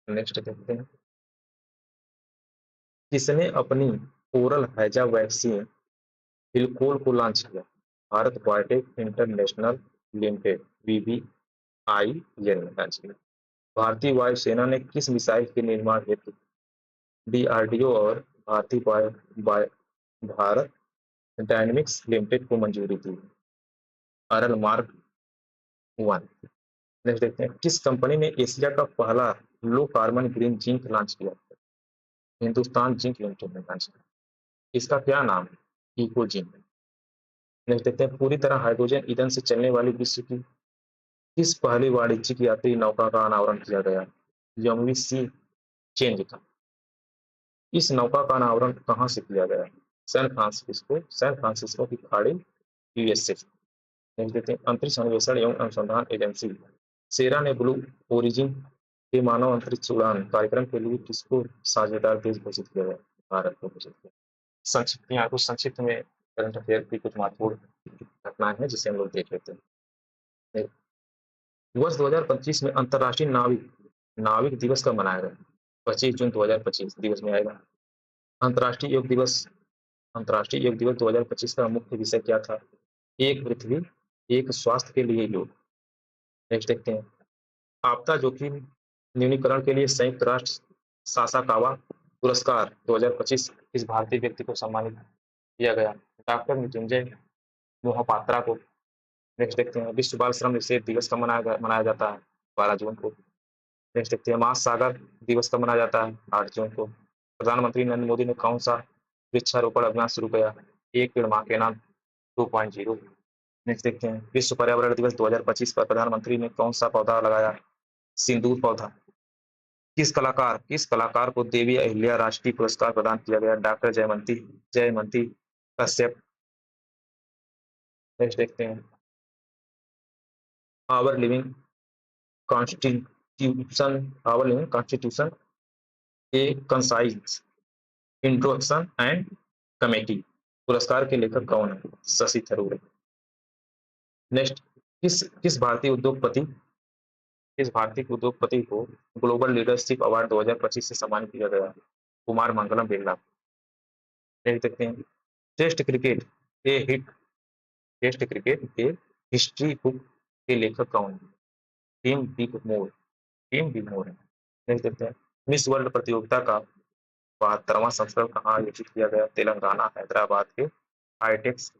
नेक्स्ट देखते हैं, किसने अपनी ओरल हैजा वैक्सीन बिल्कुल को लॉन्च किया? Bharat biotech international limited, BBIN ने लॉन्च किया। भारतीय वायुसेना ने किस मिसाइल के निर्माण हेतु DRDO और भारतीय भारत डायनेमिक्स लिमिटेड को मंजूरी दी? अरल मार्क 1। नेक्स्ट देखते हैं, किस कंपनी ने एशिया का पहला low carbon green zinc launch किया? हिंदुस्तान जिंक लिमिटेड ने लॉन्च किया। इसका क्या नाम है? Eco zinc. नेक्स्ट देखते हैं, पूरी तरह हाइड्रोजन ईंधन से चलने वाली विश्व की किस पहली वाणिज्यिक यात्री नौका का अनावरण किया गया? यमुवी सी चेंज का। इस नौका का अनावरण कहाँ से किया गया? सैन फ्रांसिस्को की खाड़ी, USA। नेक्स्ट देखते हैं, अंतरिक्ष अन्वेषण एवं अनुसंधान एजेंसी सेरा ने ब्लू ओरिजिन के मानव अंतरिक्ष उड़ान कार्यक्रम के लिए किसको साझेदार देश घोषित किया गया? भारत को घोषित किया। संक्षिप्त, यहाँ कुछ संक्षिप्त में करंट अफेयर की कुछ महत्वपूर्ण घटनाएं हैं जिसे हम लोग देख लेते हैं। वर्ष 2025 में अंतर्राष्ट्रीय नाविक नाविक दिवस कब मनाया गया? 25 जून 2025 दिवस में आएगा। अंतर्राष्ट्रीय योग दिवस अंतर्राष्ट्रीय योग दिवस 2025 का मुख्य विषय क्या था? एक पृथ्वी एक स्वास्थ्य के लिए योग। नेक्स्ट देखते हैं, आपदा जोखिम न्यूनीकरण के लिए संयुक्त राष्ट्र सासाकावा पुरस्कार 2025 इस भारतीय व्यक्ति को सम्मानित किया गया? डॉक्टर मृत्युंजय मोहपात्रा को। नेक्स्ट देखते हैं, विश्व बाल श्रम निषेध दिवस कब मनाया जाता है? 12 जून को। नेक्स्ट देखते हैं, महासागर दिवस कब मनाया जाता है? 8 जून को। प्रधानमंत्री नरेंद्र मोदी ने कौन सा वृक्षारोपण अभियान शुरू किया? एक पेड़ मां के नाम 2.0। नेक्स्ट देखते हैं, विश्व पर्यावरण दिवस 2025 पर प्रधानमंत्री ने कौन सा पौधा लगाया? सिंदूर पौधा। किस कलाकार को देवी अहिल्या राष्ट्रीय पुरस्कार प्रदान किया गया? डॉक्टर जयमंती कश्यप। नेक्स्ट देखते हैं, our living constitution a concise introduction and committee पुरस्कार के लेखक कौन है? शशि थरूर। नेक्स्ट, किस भारतीय उद्योगपति को ग्लोबल लीडरशिप अवार्ड 2025 से सम्मानित किया गया? कुमार मंगलम बिरला। देख सकते हैं, टेस्ट क्रिकेट के हिट टेस्ट क्रिकेट के हिस्ट्री बुक के लेखक कौन है? टीम बिगमोर है। देख सकते हैं, मिस वर्ल्ड प्रतियोगिता का 72वां संस्करण कहाँ आयोजित किया गया? तेलंगाना, हैदराबाद के हाईटेक्स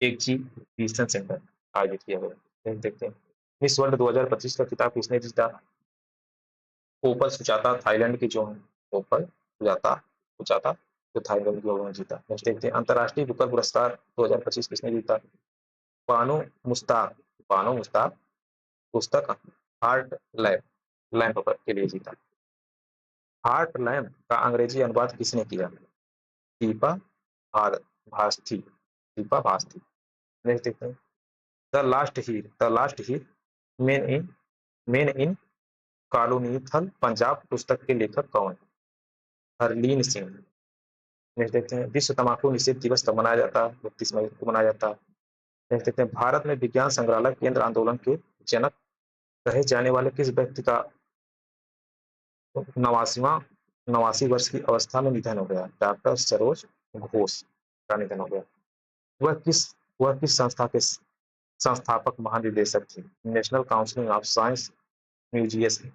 एग्जीबिशन सेंटर आयोजित किया गया। देखते हैं, मिस वर्ल्ड 2025 का खिताब किसने जीता? ओपल सुजाता थाईलैंड की जो है, ओपल सुजाता सुजाता जो थाईलैंड की उन्होंने जीता। नेक्स्ट देखते हैं, अंतर्राष्ट्रीय बुकर पुरस्कार 2025 किसने जीता? बानो मुश्ताक बानो मुश्ताक पुस्तक हार्ट लैम्प के लिए जीता। हार्ट लैम्प का अंग्रेजी अनुवाद किसने किया? दीपा भास्थी दीपा भास्थी। नेक्स्ट देखते हैं, द लास्ट हीर मेन इन कॉलोनीथल पंजाब पुस्तक के लेखक कौन? हरलीन सिंह। नेक्स्ट देखते हैं, विश्व तम्बाकू निषेध दिवस कब मनाया जाता है? 31 मई को मनाया जाता है। नेक्स्ट देखते हैं, भारत में विज्ञान संग्रहालय केंद्र आंदोलन के जनक कहे जाने वाले किस व्यक्ति का 89 वर्ष की अवस्था में निधन हो गया? डॉक्टर सरोज घोष का निधन हो गया। वह किस वह किस संस्था के संस्थापक महानिदेशक थे? National council of science museum,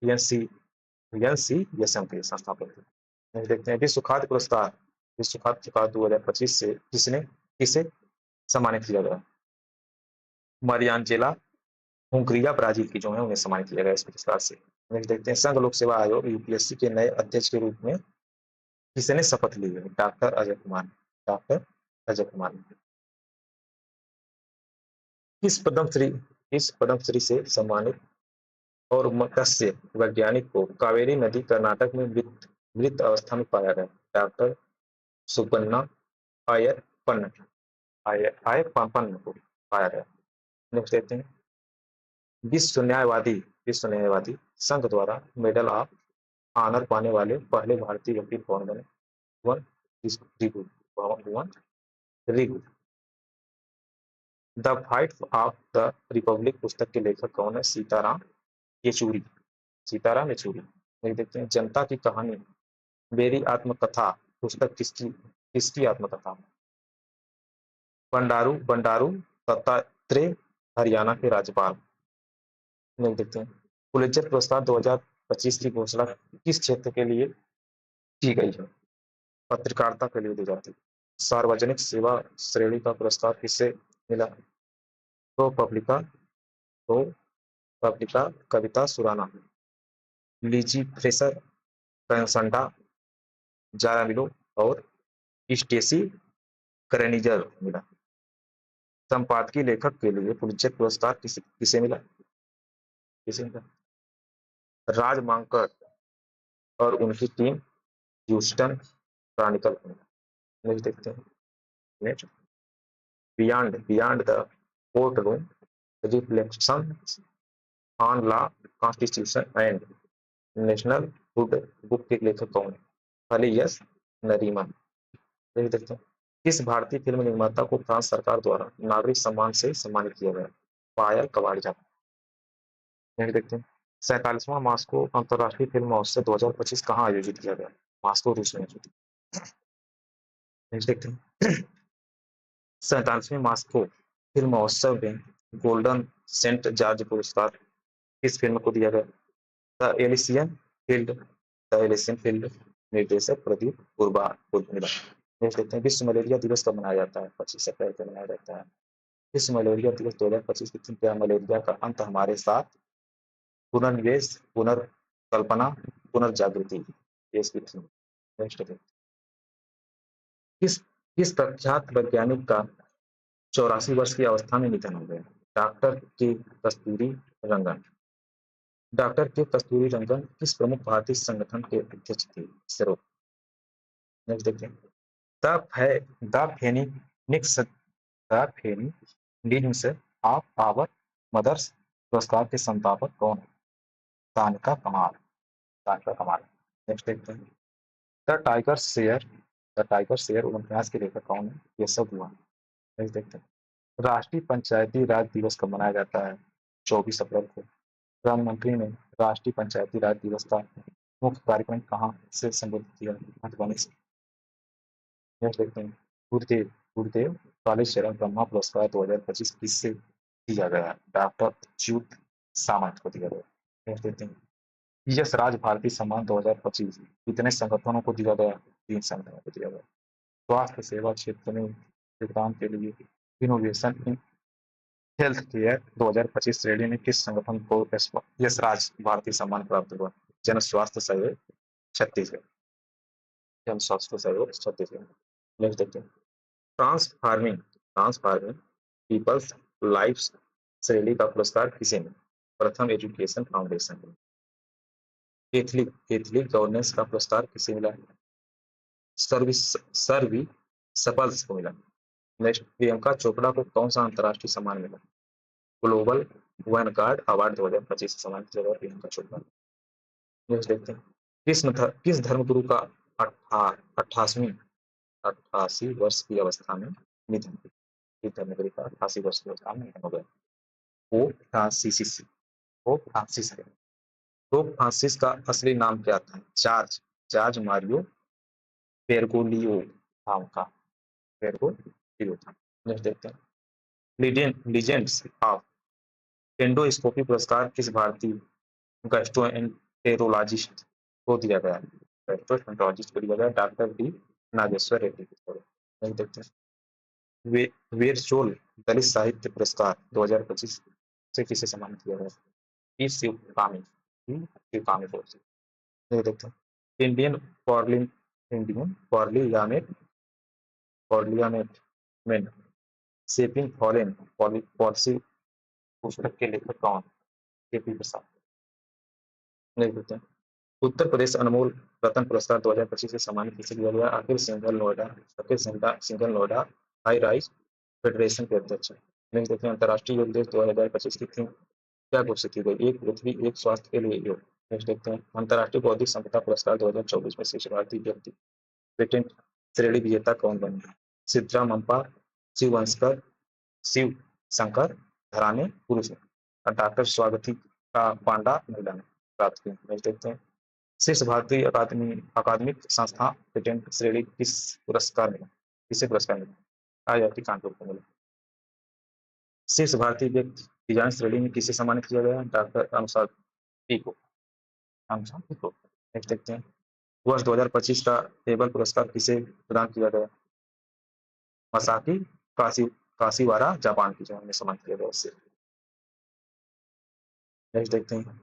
NC NCSM के संस्थापक थे। नेक्स्ट देखते हैं, विश्व खाद्य पुरस्कार 2025 से किसे सम्मानित किया गया? मरियानजेला हुंगरिया ब्राजील की जो है उन्हें सम्मानित किया गया इस पुरस्कार से। नेक्स्ट देखते हैं, संघ लोक सेवा आयोग यूपीएससी के नए अध्यक्ष के रूप में किसने शपथ ली है? डॉक्टर अजय कुमार ने। किस पद्मश्री से सम्मानित और मत्स्य वैज्ञानिक को कावेरी नदी कर्नाटक में मृत अवस्था में पाया गया? डॉक्टर सुब्बन्ना अय्यप्पन को पाया गया। नेक्स्ट देखते हैं, विश्व न्यायवादी संघ द्वारा मेडल ऑफ ऑनर पाने वाले पहले भारतीय वकील कौन बने? Bhuvan Ribhu. The fight of the republic पुस्तक के लेखक कौन है? सीताराम येचुरी। सीताराम येचुरी। ये देखते हैं जनता की कहानी, मेरी आत्मकथा पुस्तक किसकी किसकी आत्मकथा? बंडारू बंडारू दत्तात्रेय, हरियाणा के राज्यपाल। नहीं देखते हैं पुलित्जर पुरस्कार 2025 की घोषणा किस क्षेत्र के लिए की गई है? पत्रकारिता के लिए दी जाती है। सार्वजनिक सेवा श्रेणी का पुरस्कार किससे मिला? तो पब्लिका तो पब्लिका कविता सुराना, लीजी फ्रेशर, कंसंडा जारामिलो और स्टेसी करेनिजर मिला। संपादकीय लेखक के लिए पुलित्जर पुरस्कार किसे मिला? किसे मिला? राज मांकड़ और उनकी टीम ह्यूस्टन क्रॉनिकल को मिला। नेक्स्ट देखते हैं। Next, beyond beyond the court room, reflections on law, constitution and national hood book के लेखक कौन है? अली यस नरीमन। नेक्स्ट देखते हैं। किस भारतीय फिल्म निर्माता को फ्रांस सरकार द्वारा नागरिक सम्मान से सम्मानित किया गया? पायल कवाड़जा। नेक्स्ट देखते हैं। 47वां मॉस्को अंतर्राष्ट्रीय फिल्म महोत्सव 2025 कहाँ आयोजित किया गया? मॉस्को, रूस में आयोजित। नेक्स्ट देखते हैं। 47वें मॉस्को फिल्म महोत्सव में गोल्डन सेंट जॉर्ज पुरस्कार किस फिल्म को दिया गया? The Elysian field. The Elysian field. निर्देशक प्रदीप उर्मिला। नेक्स्ट देखते हैं। विश्व मलेरिया दिवस कब मनाया जाता है? 25 अप्रैल को मनाया जाता है। विश्व मलेरिया दिवस 2025 की थीम क्या? मलेरिया का अंत हमारे साथ, पुनर्निवेश, पुनर्कल्पना, पुनर्जागृति। ये इसकी थीम। नेक्स्ट देखते हैं। किस किस प्रख्यात वैज्ञानिक का 84 वर्ष की अवस्था में निधन हो गया? डॉक्टर के कस्तूरी रंगन। डॉक्टर के कस्तूरी रंगन किस प्रमुख भारतीय संगठन के अध्यक्ष थे? इसरो। नेक्स्ट देखते हैं। The Phoenix the Phoenix of our mothers पुरस्कार के संस्थापक कौन है? तानिका कमाल। तानिका कमाल। नेक्स्ट देखते हैं। The tiger share the tiger share उपन्यास के लेखक कौन है? केशव दुआ। नेक्स्ट देखते हैं। राष्ट्रीय पंचायती राज दिवस कब मनाया जाता है? 24 अप्रैल को। प्रधानमंत्री ने राष्ट्रीय पंचायती राज दिवस का मुख्य कार्यक्रम कहाँ से संबोधित किया? मधुबनी से। नेक्स्ट देखते हैं। गुरुदेव गुरुदेव कालीचरण ब्रह्मा पुरस्कार 2025 किससे दिया गया? डॉक्टर अच्युत सामंत को दिया गया। नेक्स्ट देखते हैं। यश राज भारतीय सम्मान 2025 कितने संगठनों को दिया गया? 3 संगठनों को दिया गया। स्वास्थ्य सेवा क्षेत्र में योगदान के लिए इनोवेशन इन हेल्थ केयर 2025 श्रेणी में किस संगठन को यशराज भारतीय सम्मान प्राप्त हुआ? जन स्वास्थ्य सहयोग छत्तीसगढ़। जन स्वास्थ्य सहयोग छत्तीसगढ़। नेक्स्ट देखते हैं। ट्रांसफार्मिंग पीपल्स लाइफ श्रेणी का पुरस्कार किसे मिला? प्रथम एजुकेशन फाउंडेशन। कैथलिक गवर्नेंस का पुरस्कार किसे मिला? सर्वी सपल्स को मिला। नेक्स्ट, प्रियंका चोपड़ा को कौन सा अंतर्राष्ट्रीय सम्मान मिला? ग्लोबल वैनगार्ड अवार्ड 2025 से सम्मानित किया गया प्रियंका चोपड़ा। नेक्स्ट देखते हैं। किस धर्मगुरु का 88 वर्ष की अवस्था में निधन? किस धर्मगुरु का 88 वर्ष की अवस्था में निधन हो गया? Pope Francis. पोप फ्रांसिस है। पोप फ्रांसिस का असली नाम क्या था? जॉर्ज जॉर्ज मारियो बेरगोलियो था उनका। बेरगोलियो था। नेक्स्ट देखते हैं। लीजेंड्स ऑफ एंडोस्कोपी पुरस्कार किस भारतीय गैस्ट्रोएंटेरोलॉजिस्ट को दिया गया? गैस्ट्रोएंटेरोलॉजिस्ट को दिया गया डॉक्टर डी नागेश्वर रेड्डी को। नहीं देखते हैं। वेरचोल दलित साहित्य पुरस्कार 2025 से किसे सम्मानित किया गया? ई शिवकामी को। नहीं देखते हैं। इंडियन पार्लियामेंट में शेपिंग फॉरेन पॉलिसी पुस्तक के लेखक कौन? केपी प्रसाद। नहीं देखते हैं। उत्तर प्रदेश अनमोल रत्न पुरस्कार 2025 से सम्मानित किसे किया गया? Akhil Singhal Noida high rise federation के अध्यक्ष। नेक्स्ट देखते हैं। अंतर्राष्ट्रीय योग दिवस 2025 की थीम क्या घोषित की गई? एक पृथ्वी एक स्वास्थ्य के लिए योग। नेक्स्ट देखते हैं। अंतर्राष्ट्रीय बौद्धिक संपदा पुरस्कार 2024 में शिक्षक भारतीय व्यक्ति पेटेंट श्रेणी विजेता कौन बने? सिद्रा मम्पा, शिव वंशकर, शिव शंकर धराने पुरुष ने और डॉक्टर स्वागती का पांडा महिला ने प्राप्त की। नेक्स्ट देखते हैं, शीर्ष भारतीय अकादमिक संस्था पेटेंट श्रेणी किस पुरस्कार मिला, किसे पुरस्कार मिला? IIT कानपुर को मिला। शीर्ष भारतीय व्यक्ति डिजाइन श्रेणी में किसे सम्मानित किया गया? डॉक्टर अनुसादी को। अनुसादी को। नेक्स्ट देखते हैं, वर्ष 2025 का एबल पुरस्कार किसे प्रदान किया गया? मसाकी काशीवारा जापान की जो सम्मानित किया गया उससे। नेक्स्ट देखते हैं,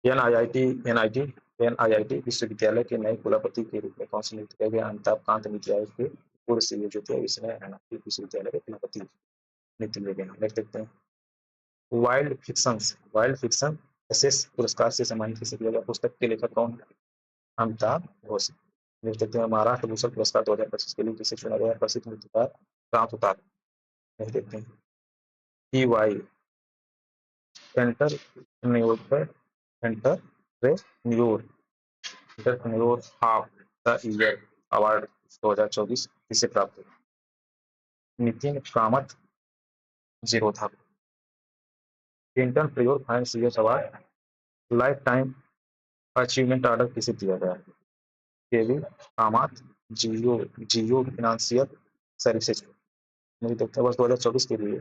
एनआईआईटी विश्वविद्यालय के नए कुलपति के रूप में कौन से नियुक्त किया गया? अमिताभ कांत नीति आयोग के पूर्व सीईओ जो थे इसमें एनआईटी विश्वविद्यालय के कुलपति नियुक्त किए गए। नेक्स्ट देखते हैं, वाइल्ड फिक्शन एसेस पुरस्कार से सम्मानित किसे किया गया? पुस्तक के लेखक कौन है? अमिताभ घोष। नेक्स्ट देखते हैं, महाराष्ट्र भूषण पुरस्कार 2025 के लिए किसे चुना गया? प्रसिद्ध नृत्यकार राम सुतार। नेक्स्ट देखते हैं, EY entrepreneur of the year award 2024 किसे प्राप्त हुआ? Nitin Kamat Zerodha. Entrepreneur financial award life time achievement order किसे दिया गया? केविन कामत जियो फाइनेंशियल सर्विसेज। नहीं देखते, वर्ष 2024 के लिए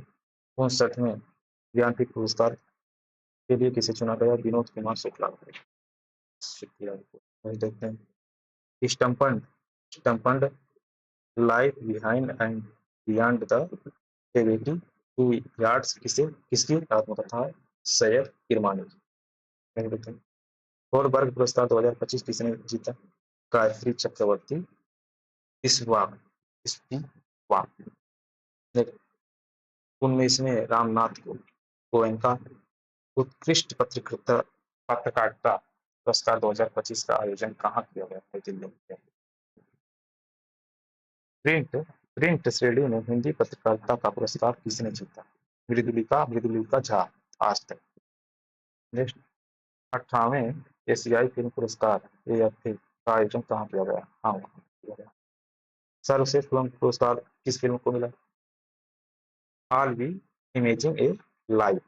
59वें ज्ञानपीठ पुरस्कार के लिए किसे चुना गया? विनोद कुमार शुक्ला को। नहीं देखते हैं, stumped life behind and beyond the gravity 2 yards किसकी आत्मकथा है? सैयद किरमानी की। नहीं देखते हैं, थोरबर्ग पुरस्कार 2025 किसने जीता? गायत्री चक्रवर्ती स्पिवाक। 19वें रामनाथ गोयनका उत्कृष्ट पत्रकारिता पुरस्कार 2025 का आयोजन कहाँ किया गया है? दिल्ली में। प्रिंट श्रेणी में हिंदी पत्रकारिता का पुरस्कार किसने जीता? मृदुलिका झा, आज तक। नेक्स्ट, 18वें एशियाई फिल्म पुरस्कार AFA का आयोजन कहाँ किया गया? हाँ, किया गया। सर्वश्रेष्ठ फिल्म पुरस्कार किस फिल्म को मिला? All we imagine a life.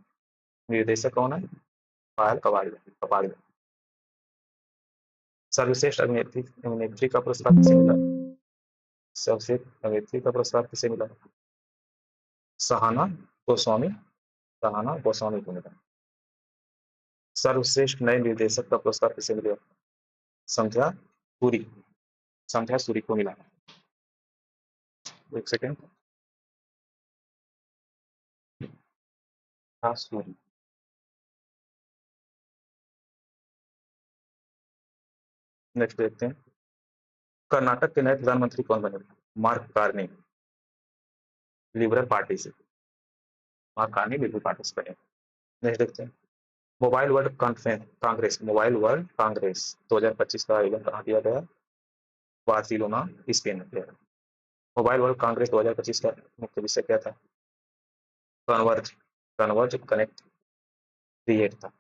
निर्देशक कौन है? पायल कपाड़ी। सर्वश्रेष्ठ अभिनेत्री का पुरस्कार किसे मिला? सर्वश्रेष्ठ अभिनेत्री का पुरस्कार किसे मिला? सहाना गोस्वामी को मिला। सर्वश्रेष्ठ नए निर्देशक का पुरस्कार किसे मिला? संध्या सूरी को मिला। एक सेकेंड, सूरी। नेक्स्ट देखते हैं, कर्नाटक के नए प्रधानमंत्री कौन बने? मार्क कार्नी, लिबरल पार्टी से बने। नेक्स्ट देखते हैं, मोबाइल वर्ल्ड कांग्रेस 2025 का आयोजन कहाँ किया गया? बार्सिलोना, स्पेन में। मोबाइल वर्ल्ड कांग्रेस 2025 का मुख्य विषय क्या था? कन्वर्ज कनेक्ट क्रिएट था।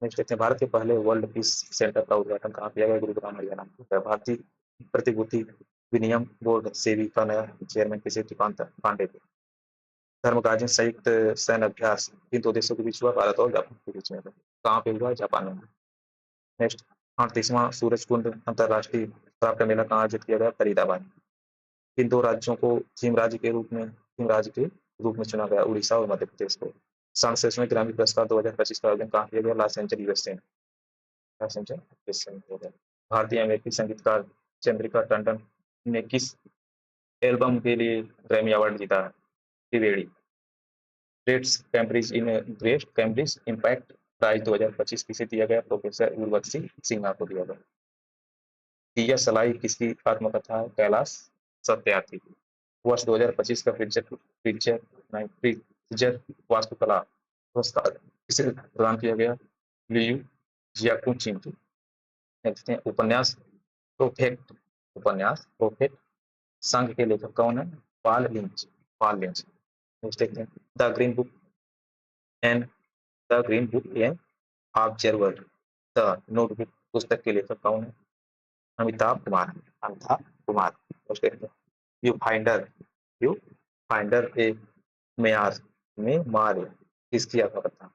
नेक्स्ट देखते हैं, भारत के पहले वर्ल्ड पीस सेंटर का उद्घाटन कहाँ किया गया? गुरुग्राम, हरियाणा में। भारतीय प्रतिभूति विनियम बोर्ड सेबी का नया चेयरमैन किसे? पांडे थे। धर्मगार्जन संयुक्त सैन्य अभ्यास किन दो देशों के बीच हुआ? भारत और जापान के बीच में। कहाँ पे हुआ? जापान में। नेक्स्ट, 38वां सूरज कुंड अंतरराष्ट्रीय शराब का मेला कहाँ आयोजित किया गया? फरीदाबाद। इन दो राज्यों को थीम राज्य के रूप में चुना गया? उड़ीसा और मध्य प्रदेश को। 67वें ग्रामी पुरस्कार 2025 का आयोजन कहाँ किया गया? लॉस एंजल्स, यूएसए में। भारतीय अमेरिकी संगीतकार चंद्रिका टंडन ने किस एल्बम के लिए ग्रैमी अवार्ड जीता है? त्रिवेणी। ग्रेट कैम्ब्रिज इम्पैक्ट प्राइज 2025 किसे दिया गया? प्रोफेसर उर्वशी सिन्हा को दिया गया। दिया सलाई किसकी आत्मकथा है? कैलाश सत्यार्थी। वर्ष 2025 का फ्रिजर वास्तुकला पुरस्कार किसे प्रदान किया गया? लियू जियाकुचिन को। देखते हैं, उपन्यास प्रोफेट संघ के लेखक कौन है? Paul Lynch. नेक्स्ट देखते हैं, the green book and observer the notebook पुस्तक के लेखक कौन है? अमिताभ कुमार। नेक्स्ट देखते हैं, यू फाइंडर ए मेयार में मारे किसकी आत्मकथा?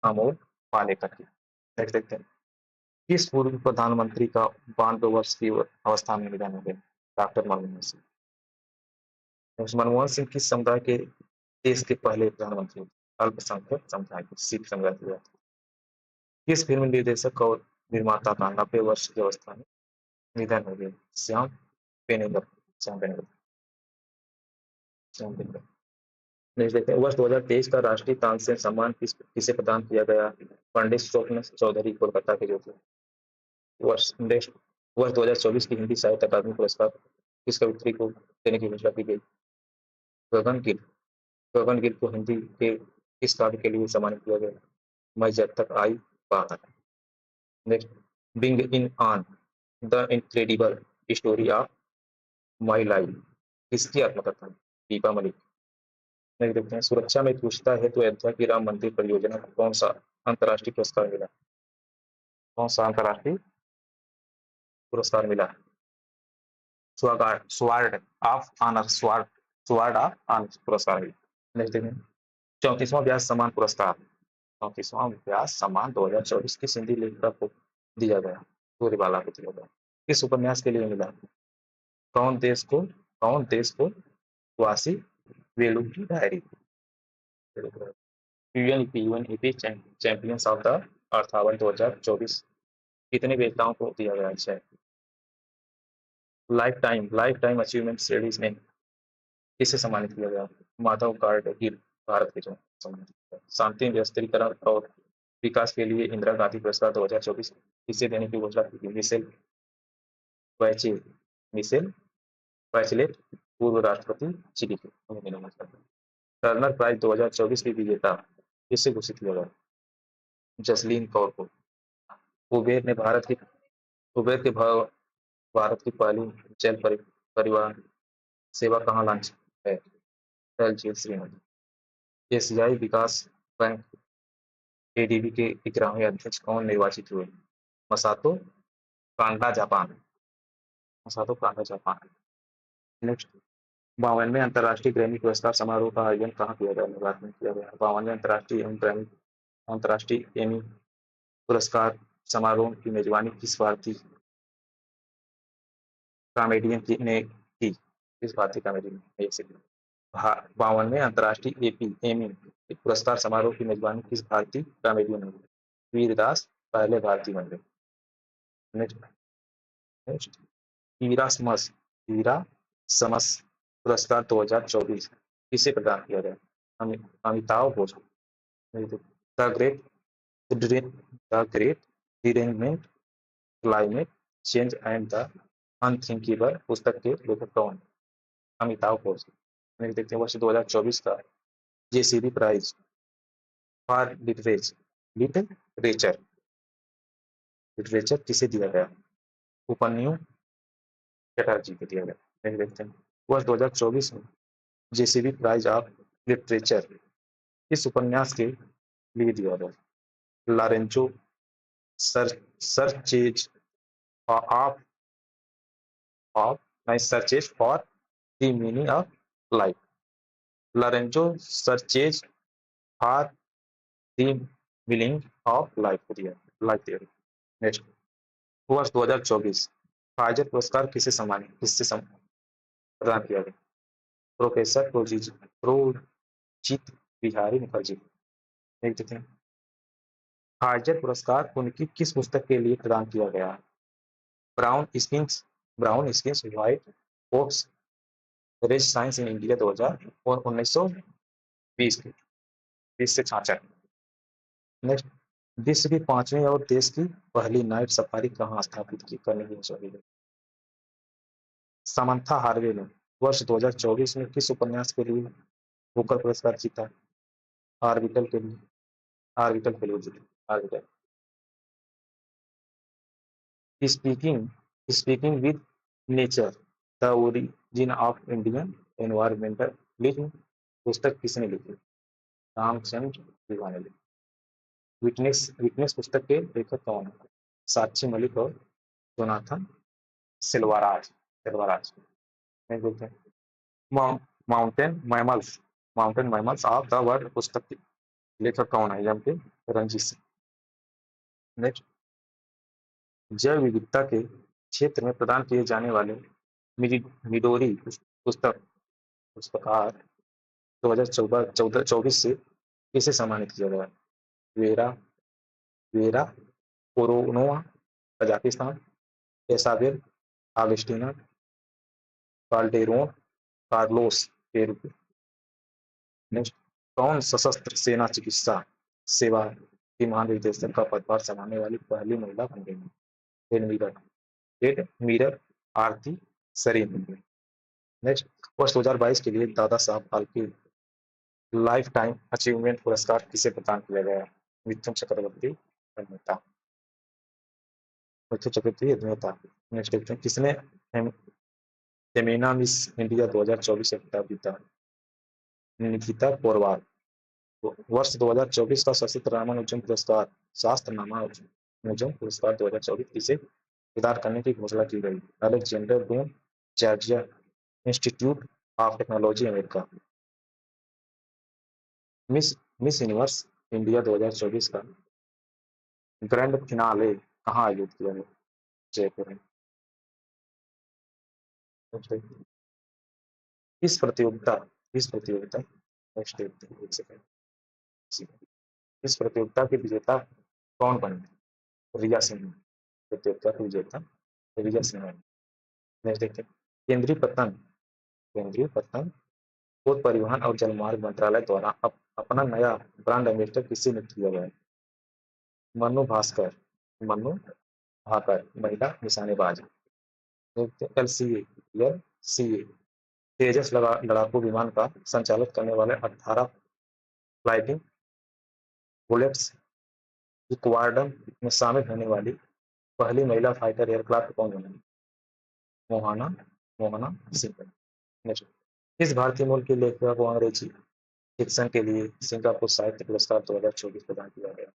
अमोल पालेकर की। नेक्स्ट देखते हैं। किस पूर्व प्रधानमंत्री का 92 वर्ष की अवस्था में निधन हो गया? डॉक्टर मनमोहन सिंह। मनमोहन सिंह किस समुदाय के देश के पहले प्रधानमंत्री? अल्पसंख्यक समुदाय के, सिख समुदाय के। किस फिल्म निर्देशक और निर्माता का 90 वर्ष की अवस्था में निधन हो गया? श्याम बेनेगल। श्याम बेनेगल। श्याम बेनेगल। नेक्स्ट देखते हैं। वर्ष 2023 का राष्ट्रीय तानसेन सम्मान किसे प्रदान किया गया? पंडित स्वप्न चौधरी, कोलकाता के जो थे। वर्ष 2024 की हिंदी साहित्य अकादमी पुरस्कार किस कवियत्री को देने की घोषणा की गई? गगन गिल। गगन गिल को हिंदी के किस काव्य के लिए सम्मानित किया गया? मैं जब तक आई बाहर। Next, being in on the incredible story of my life किसकी आत्मकथा? दीपा मलिक। नहीं देखते हैं। सुरक्षा में पूछता है तो अयोध्या की राम मंदिर परियोजना को कौन सा अंतर्राष्ट्रीय पुरस्कार मिला? कौन सा अंतर्राष्ट्रीय पुरस्कार मिला? Sword of honour. Sword of honour पुरस्कार मिला। नेक्स्ट देखें। 34वां व्यास सम्मान पुरस्कार। 34वां व्यास सम्मान 2024 किस हिंदी लेखक को दिया गया? सूर्यबाला को दिया गया। किस उपन्यास के लिए मिला? कौन देश को वासी वेलु की diary. UNEP champions of the earth award 2024 कितने विजेताओं को दिया गया? 6। लाइफ टाइम अचीवमेंट सीरीज में किसे सम्मानित किया गया? माधव गाडगिल, भारत के जो सम्मानित किया गया। शांति व्यस्तीकरण और विकास के लिए इंदिरा गांधी पुरस्कार 2024 किसे देने की घोषणा की? मिशेल बैचलेट, पूर्व राष्ट्रपति चिली के। टर्नर प्राइज 2024 की विजेता किससे घोषित किया गया? जसलीन कौर को। उबेर ने उबेर के भारत की पहली जल परिवहन सेवा कहाँ लॉन्च है? डल झील, श्रीनगर। एशियाई विकास बैंक एडीबी के 11वें अध्यक्ष कौन निर्वाचित हुए? Masato Kanda, Japan. Masato Kanda, Japan. Next, 52वें अंतर्राष्ट्रीय ग्रैमी पुरस्कार समारोह का आयोजन कहाँ किया गया? न्यूयॉर्क में किया गया। 52वें अंतर्राष्ट्रीय एमी पुरस्कार समारोह की मेजबानी किस भारतीय कॉमेडियन ने की? किस भारतीय कॉमेडियन ने? 52वें अंतर्राष्ट्रीय एमी पुरस्कार समारोह की मेजबानी किस भारतीय कॉमेडियन ने की? वीरदास पहले भारतीय बन गए। नेक्स्ट, इरासमस पुरस्कार 2024 किसे प्रदान किया गया? Amitabh Ghosh. The great derangement, climate change and the unthinkable पुस्तक के लेखक कौन? अमिताभ घोष। देखते हैं। वर्ष 2024 का जेसीबी प्राइज फॉर लिटरेचर किसे दिया गया? उपन्यु चटर्जी को दिया गया। देखते हैं। वर्ष 2024 में जेसीबी प्राइज ऑफ लिटरेचर किस उपन्यास के लिए दिया गया? लॉरेंचो searches of searches for the meaning of life. लॉरेंचो searches for the meaning of life को दिया, लाइफ थ्योरी। नेक्स्ट, वर्ष 2024 फाइजर पुरस्कार किससे प्रदान किया गया? प्रोफेसर प्रोजित बिहारी मुखर्जी। देखते हैं। फाइजर पुरस्कार उनकी किस पुस्तक के लिए प्रदान किया गया? Brown skins white coats race science in India 2000 और 1920 के 20 से 66। नेक्स्ट, विश्व की 5वीं और देश की पहली नाइट सफारी कहाँ स्थापित करने की घोषणा की गई? सामंथा हार्वे ने वर्ष 2024 में किस उपन्यास के लिए बुकर पुरस्कार जीता? आर्बिटल के लिए जीता। Orbital. Speaking with nature, the origin of Indian environmentalism पुस्तक किसने लिखी? रामचंद्र दीवा ने लिखी। विटनेस पुस्तक के लेखक कौन है? साक्षी मलिक और जोनाथन सिल्वाराज। नहीं बोलते हैं। Mountain mammals mountain mammals of the world पुस्तक के लेखक कौन है? एम के रंजीत सिंह। नेक्स्ट, जैव विविधता के क्षेत्र में प्रदान किए जाने वाले मिडोरी पुस्तक पुरस्कार 2024 से किसे सम्मानित किया गया? Vera Vera Koronova, Kazakhstan, Isabel Agustina, Calderon, Carlos Peru. Next, कौन सशस्त्र सेना चिकित्सा सेवा की महानिदेशक का पदभार संभालने वाली पहली महिला बन गई? एडमिरल एडमिरल आरती सरीन। नेक्स्ट, वर्ष 2022 के लिए Dada Saheb Phalke life time achievement पुरस्कार किसे प्रदान किया गया? मिथुन चक्रवर्ती अभिनेता। मिथुन चक्रवर्ती अभिनेता। नेक्स्ट देखते हैं, किसने फेमिना मिस इंडिया 2024 से खिताब जीता? निकिता पोरवाल। वर्ष 2024 का सशस्त्र रामानुजन पुरस्कार शास्त्र रामानुजन पुरस्कार 2024 किसे प्रदान करने की घोषणा की गई? Alexander Dunn, Georgia Institute of Technology, America. Miss miss universe India 2024 का ग्रैंड फिनाले कहाँ आयोजित किया गया? जयपुर में। इस प्रतियोगिता इस प्रतियोगिता नेक्स्ट देखते हैं, एक सेकंड। इस प्रतियोगिता के विजेता कौन बने? रिया सिंह। प्रतियोगिता की विजेता रिया सिंह। नेक्स्ट देखते हैं, केंद्रीय पत्तन पोत परिवहन और जलमार्ग मंत्रालय द्वारा अपना नया ब्रांड एम्बेसडर किसे नियुक्त किया गया? मनु भास्कर मनु भाकर, महिला निशानेबाज। एल सी ए तेजस लड़ाकू विमान का संचालित करने वाले 18 फ्लाइटिंग बुलेट्स स्क्वाड्रन में शामिल होने वाली पहली महिला फाइटर एयरक्राफ्ट कौन बनी? मोहना मोहना सिंह। नेक्स्ट, किस भारतीय मूल की लेखिका को अंग्रेजी फिक्शन के लिए सिंगापुर साहित्य पुरस्कार 2024 प्रदान किया गया?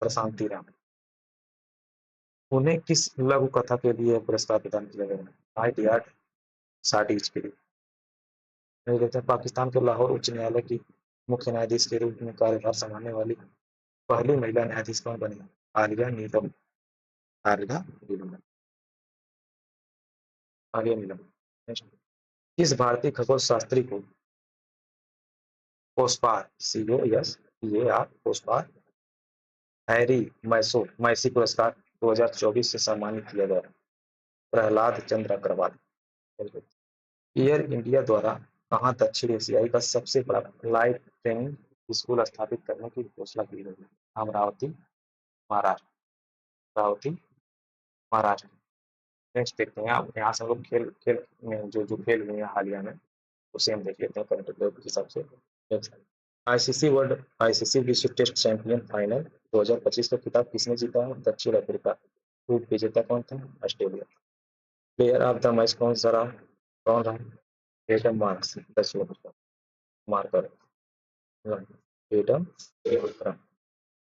प्रशांति राम। उन्हें किस लघु कथा के लिए पुरस्कार प्रदान किया गया? हाइट यार्ड साटीज के लिए। नहीं देखते हैं, पाकिस्तान के लाहौर उच्च न्यायालय की मुख्य न्यायाधीश के रूप में कार्यभार संभालने वाली पहली महिला न्यायाधीश कौन बनी? आलिया नीलम। आलिया नीलम। आलिया नीलम। नेक्स्ट, किस भारतीय खगोल शास्त्री को पोस्पार पोस्पार हैरी मैसी पुरस्कार 2024 से सम्मानित किया गया? प्रहलाद चंद्र अग्रवाल। एयर इंडिया द्वारा कहाँ दक्षिण एशियाई का सबसे बड़ा फ्लाइट ट्रेनिंग स्कूल स्थापित करने की घोषणा की गई? अमरावती महाराष्ट्र। अमरावती महाराष्ट्र। नेक्स्ट देखते हैं, आप यहाँ से हम लोग खेल खेल में जो खेल हुए हैं हालिया में उसे हम देख लेते हैं करंट अफेयर के हिसाब से। आईसीसी विश्व टेस्ट चैंपियन फाइनल 2025 का खिताब किसने जीता है? दक्षिण अफ्रीका। ग्रुप विजेता कौन था? Australia. Player of the match कौन रहा? एडम मार्क्स, दक्षिण अफ्रीका। मार्कर एडम विक्रम।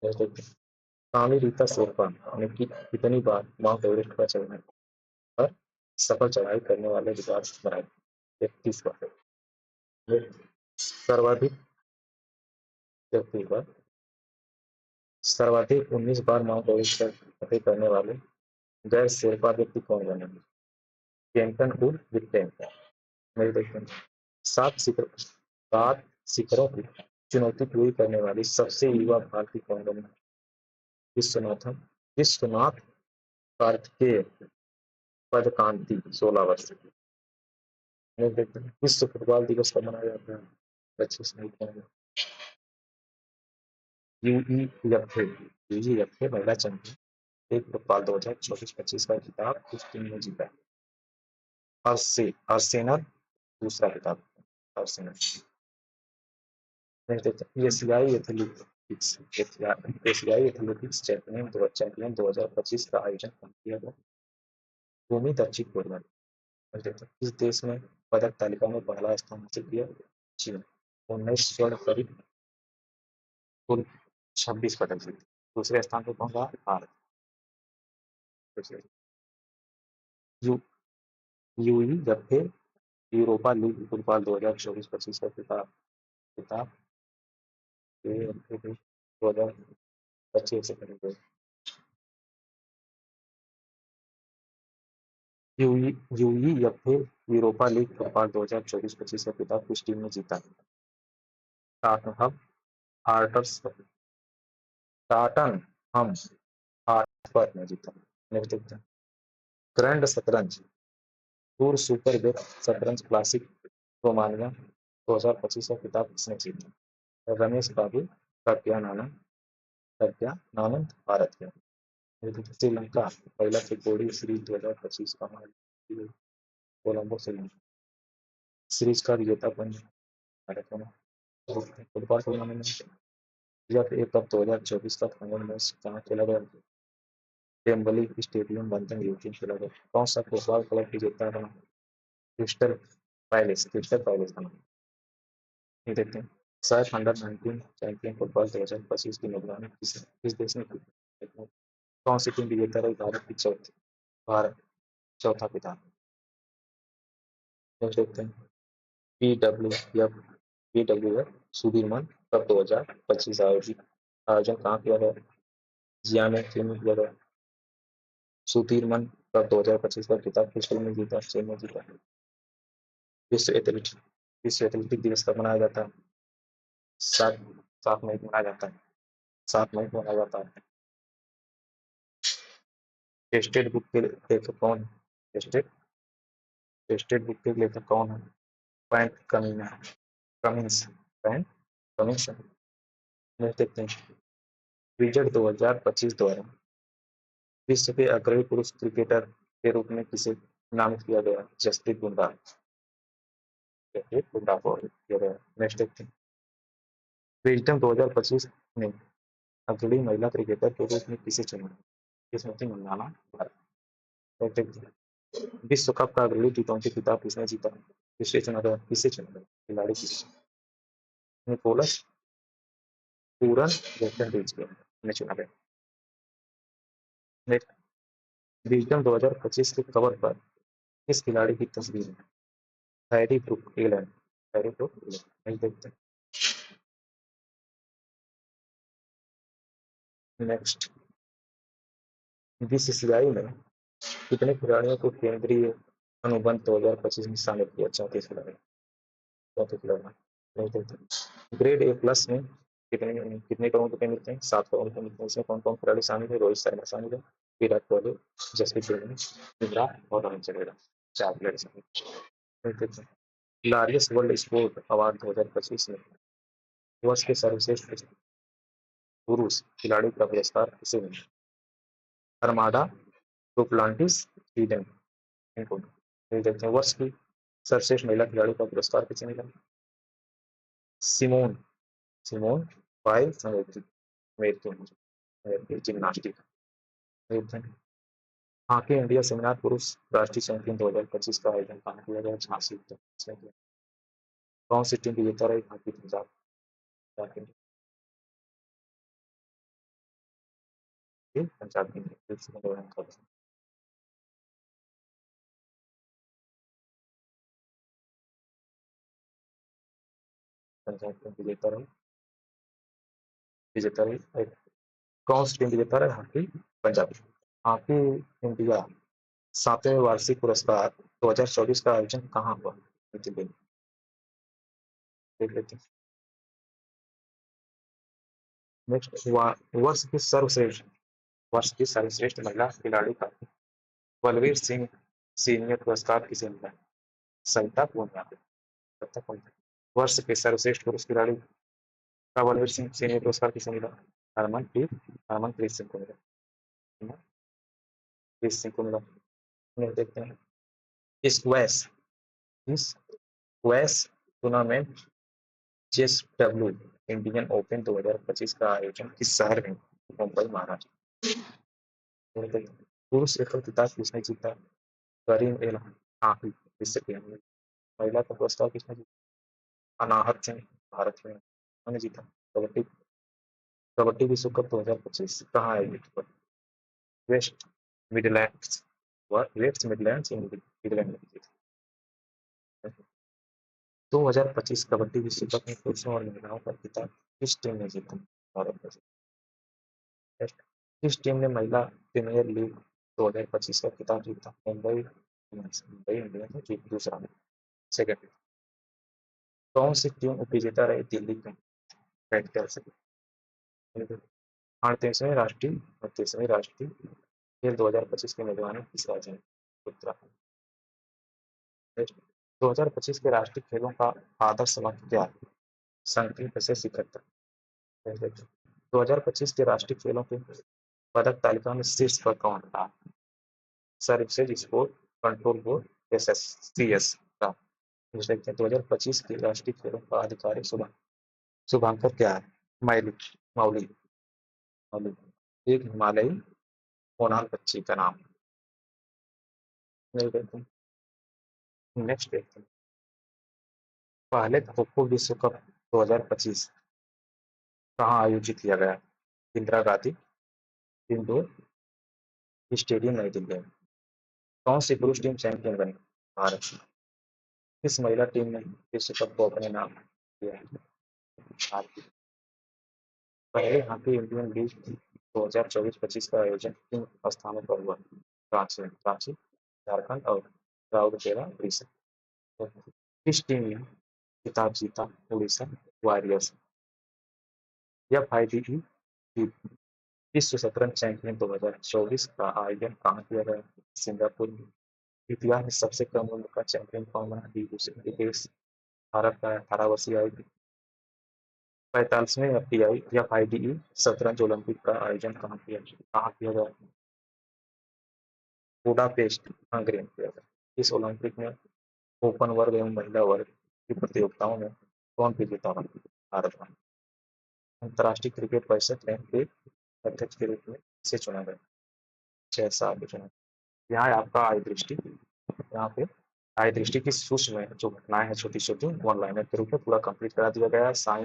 स्वामी रीता शेरपा ने कितनी बार माउंट एवरेस्ट पर चढ़ने पर सफल चढ़ाई करने वाले रिकॉर्ड बनाए? 31 बार। सर्वाधिक 33 बार। सर्वाधिक 19 बार माउंट एवरेस्ट पर फतेह करने वाले गैर शेरपा व्यक्ति कौन बने? केंटन उल विक्टेम। मेरे देखते हैं, सात शिखरों की चुनौती पूरी करने वाली सबसे युवा भारतीय कौन बने? विश्वनाथ कार्तिकेय पदकांति 16 वर्ष। नेक्स्ट देखते हैं, विश्व फुटबॉल दिवस कब मनाया जाता है? 25 मई को। यूईएफए यूईएफए महिला चैंपियन एक फुटबॉल 2024-25 का खिताब किस टीम ने जीता? अर्सेनल दूसरा खिताब। अर्सेनल। नेक्स्ट देखते हैं, एशियाई एथलेटिक्स चैंपियन 2025 का आयोजन कहाँ किया गया? भूमि दक्षिण कोरिया। इस देश में पदक तालिका में पहला स्थान हासिल किया? चीन। 19 स्वर्ण करीब कुल 26 पदक जीते। दूसरे स्थान पर कौन रहा? Bharat. You UEFA Europa league football 2024-25 का खिताब किताब ये 2025 से खरीदे। यूईएफए यूरोपा लीग फुटबॉल 2024-25 का खिताब किस टीम ने जीता? टॉटनहम हॉटस्पर टॉटनहम हॉटस्पर ने जीता। नेक्स्ट देखते हैं। ग्रैंड शतरंज टूर सुपर बेट शतरंज क्लासिक रोमानिया 2025 का खिताब किसने जीता? रमेश बाबू प्रज्ञानंद भारत के। श्रीलंका पहला त्रिकोणीय सीरीज 2025 का कोलंबो श्रीलंका सीरीज का विजेता बन भारत में। फुटबॉल टूर्नामेंट एशिया कप 2024 का फाइनल मैच कहाँ खेला गया? वेम्बली स्टेडियम लंदन यूके में खेला गया। कौन सा फुटबॉल क्लब विजेता रहा? क्रिस्टल पैलेस का नाम। ये देखते हैं। सैफ अंडर 19 चैंपियन फुटबॉल 2025 की निगरानी किस देश ने की? कौन सी टीम विजेता रही? भारत चौथा खिताब। नेक्स्ट देखते हैं। पीडब्ल्यूएफ सुदीर्मन कप 2025 आयोजन कहाँ किया गया? जियाने में किया गया। सुदीर्मन कप 2025 का खिताब किस टीम ने जीता? चीन ने जीता। विश्व एथलेटिक विश्व एथलेटिक दिवस कब मनाया जाता है? 7 7 मई को मनाया जाता है। 7 मई को मनाया जाता है। टेस्टेड बुक के लेखक कौन है? टेस्टेड टेस्टेड बुक के लेखक कौन है? PAT Cummins PAT Cummins. देखते हैं। विजेट 2025 द्वारा विश्व के अग्रणी पुरुष क्रिकेटर के रूप में किसे नामित किया गया? जसप्रीत बुमराह को किया गया। नेक्स्ट देखते हैं। विजडम 2025 में अग्रणी महिला क्रिकेटर के रूप में किसे चुना? स्मृति मंदाना भारत। नेक्स्ट देखते हैं। विश्व कप का अग्रणी टी20 खिताब किसने जीता? किसे चुना गया? खिलाड़ी किसे? निकोलस पूरन वेस्टइंडीज ने चुना गया। नेक्स्ट। विजडम 2025 के कवर पर किस खिलाड़ी की तस्वीर है? Harry Brook England. नेक्स्ट देखते हैं। नेक्स्ट। बीसीसीआई ने कितने खिलाड़ियों को केंद्रीय अनुबंध 2025 में शामिल किया? 34 खिलाड़ी। नेक्स्ट देखते हैं। ग्रेड ए प्लस में कितने कितने करोड़ रुपए मिलते हैं? 7 करोड़ रुपए मिलते हैं। इसमें कौन कौन खिलाड़ी शामिल है? रोहित शर्मा शामिल है, विराट कोहली, जसप्रीत बुमराह और रविंद्र जडेजा। 4 खिलाड़ी शामिल। नेक्स्ट देखते हैं। लारियस वर्ल्ड स्पोर्ट अवार्ड 2025 में वर्ष के सर्वश्रेष्ठ पुरुष खिलाड़ी का पुरस्कार किसे मिला? Armada Duplantis Sweden. इनको देखते हैं। वर्ष की सर्वश्रेष्ठ महिला खिलाड़ी का पुरस्कार किसे मिला? सिमोन सिमोन बाइल्स अमेरिकी जिम्नास्टिक। हॉकी इंडिया सेमिनार पुरुष राष्ट्रीय चैंपियन 2025 का आयोजन कहाँ किया गया? झांसी उत्तर प्रदेश में किया। कौन सी टीम विजेता रही? हॉकी पंजाब। पंजाब टीम विजेता रही। कौन सी टीम विजेता रही? हॉकी पंजाब। हॉकी इंडिया 7वें वार्षिक पुरस्कार 2024 का आयोजन कहाँ हुआ? दिल्ली में। देख लेते हैं। नेक्स्ट। वर्ष की सर्वश्रेष्ठ महिला खिलाड़ी का बलवीर सिंह सीनियर पुरस्कार किसे मिला? सविता पूनिया। वर्ष के सर्वश्रेष्ठ पुरुष खिलाड़ी का बलवीर सिंह सीनियर पुरस्कार किसे मिला? हरमनप्रीत सिंह को मिला। हरमनप्रीत सिंह को मिला। देखते हैं। इस वैस इस वैस टूर्नामेंट जेएसडब्ल्यू इंडियन ओपन 2025 का आयोजन किस शहर में? मुंबई महाराष्ट्र। पुरुष एकल खिताब किसने जीता? करीम एल हाफिज। इससे पहले महिला का पुरस्कार किसने जीता? अनाहत सिंह भारत में उन्होंने जीता। कबड्डी कबड्डी विश्व कप 2025 कहाँ आयोजित? West Midlands West Midlands England में। 2025 कबड्डी विश्व कप में पुरुषों और महिलाओं का खिताब किस टीम ने जीता? भारत ने जीता। किस टीम ने महिला प्रीमियर लीग 2025 का खिताब जीता? मुंबई इंडियंस। मुंबई इंडियंस ने जीत दूसरा। सेकंड, कौन सी टीम उपविजेता रही दिल्ली कैपिटल से? 38वें राष्ट्रीय और 30वें राष्ट्रीय खेल 2025 की मेजबानी किस राज्य ने? उत्तराखंड। 2025 के राष्ट्रीय खेलों का आदर्श वाक्य क्या है? संकल्प से शिखर तक। 2025 के राष्ट्रीय खेलों के पदक तालिका में शीर्ष पर कौन रहा? Services sport control board SSCS का। 2025 के राष्ट्रीय खेलों का आधिकारिक शुभांकर क्या है? मौली मौली मौली एक हिमालयी मोनाल पक्षी का नाम। नेक्स्ट देखते हैं। पहले खो खो विश्व कप 2025 कहाँ आयोजित किया गया? इंदिरा गांधी इंडोर स्टेडियम नई दिल्ली में। कौन सी पुरुष टीम चैंपियन बनी? भारत। किस महिला टीम ने विश्व कप को अपने नाम किया? भारतीय। पहले हॉकी इंडियन लीग 2024-25 का आयोजन किन स्थानों पर हुआ? रांची, झारखंड और राउरकेला, उड़ीसा। किस टीम ने खिताब जीता? उड़ीसा वॉरियर्स। एफआईडीई विश्व शतरंज चैंपियन 2024 का आयोजन कहाँ किया गया? सिंगापुर में। इतिहास में सबसे कम उम्र का चैंपियन कौन बना? दिपेश भारत का 18 वर्षीय आयु। 45वें एफआईडीई शतरंज ओलंपिक का आयोजन कहाँ किया गया? बुडापेस्ट, हंगरी में किया गया। इस ओलंपिक में ओपन वर्ग एवं महिला वर्ग की प्रतियोगिताओं में कौन विजेता बना? भारत बना। अंतर्राष्ट्रीय क्रिकेट परिषद के अध्यक्ष के रूप में इसे चुना गया? 6 साल चुना। यहाँ है आपका आय दृष्टि। यहाँ पे आय दृष्टि की सूक्ष्म जो घटनाएं हैं छोटी छोटी वन लाइनर के रूप में पूरा कंप्लीट करा दिया गया है। साइंस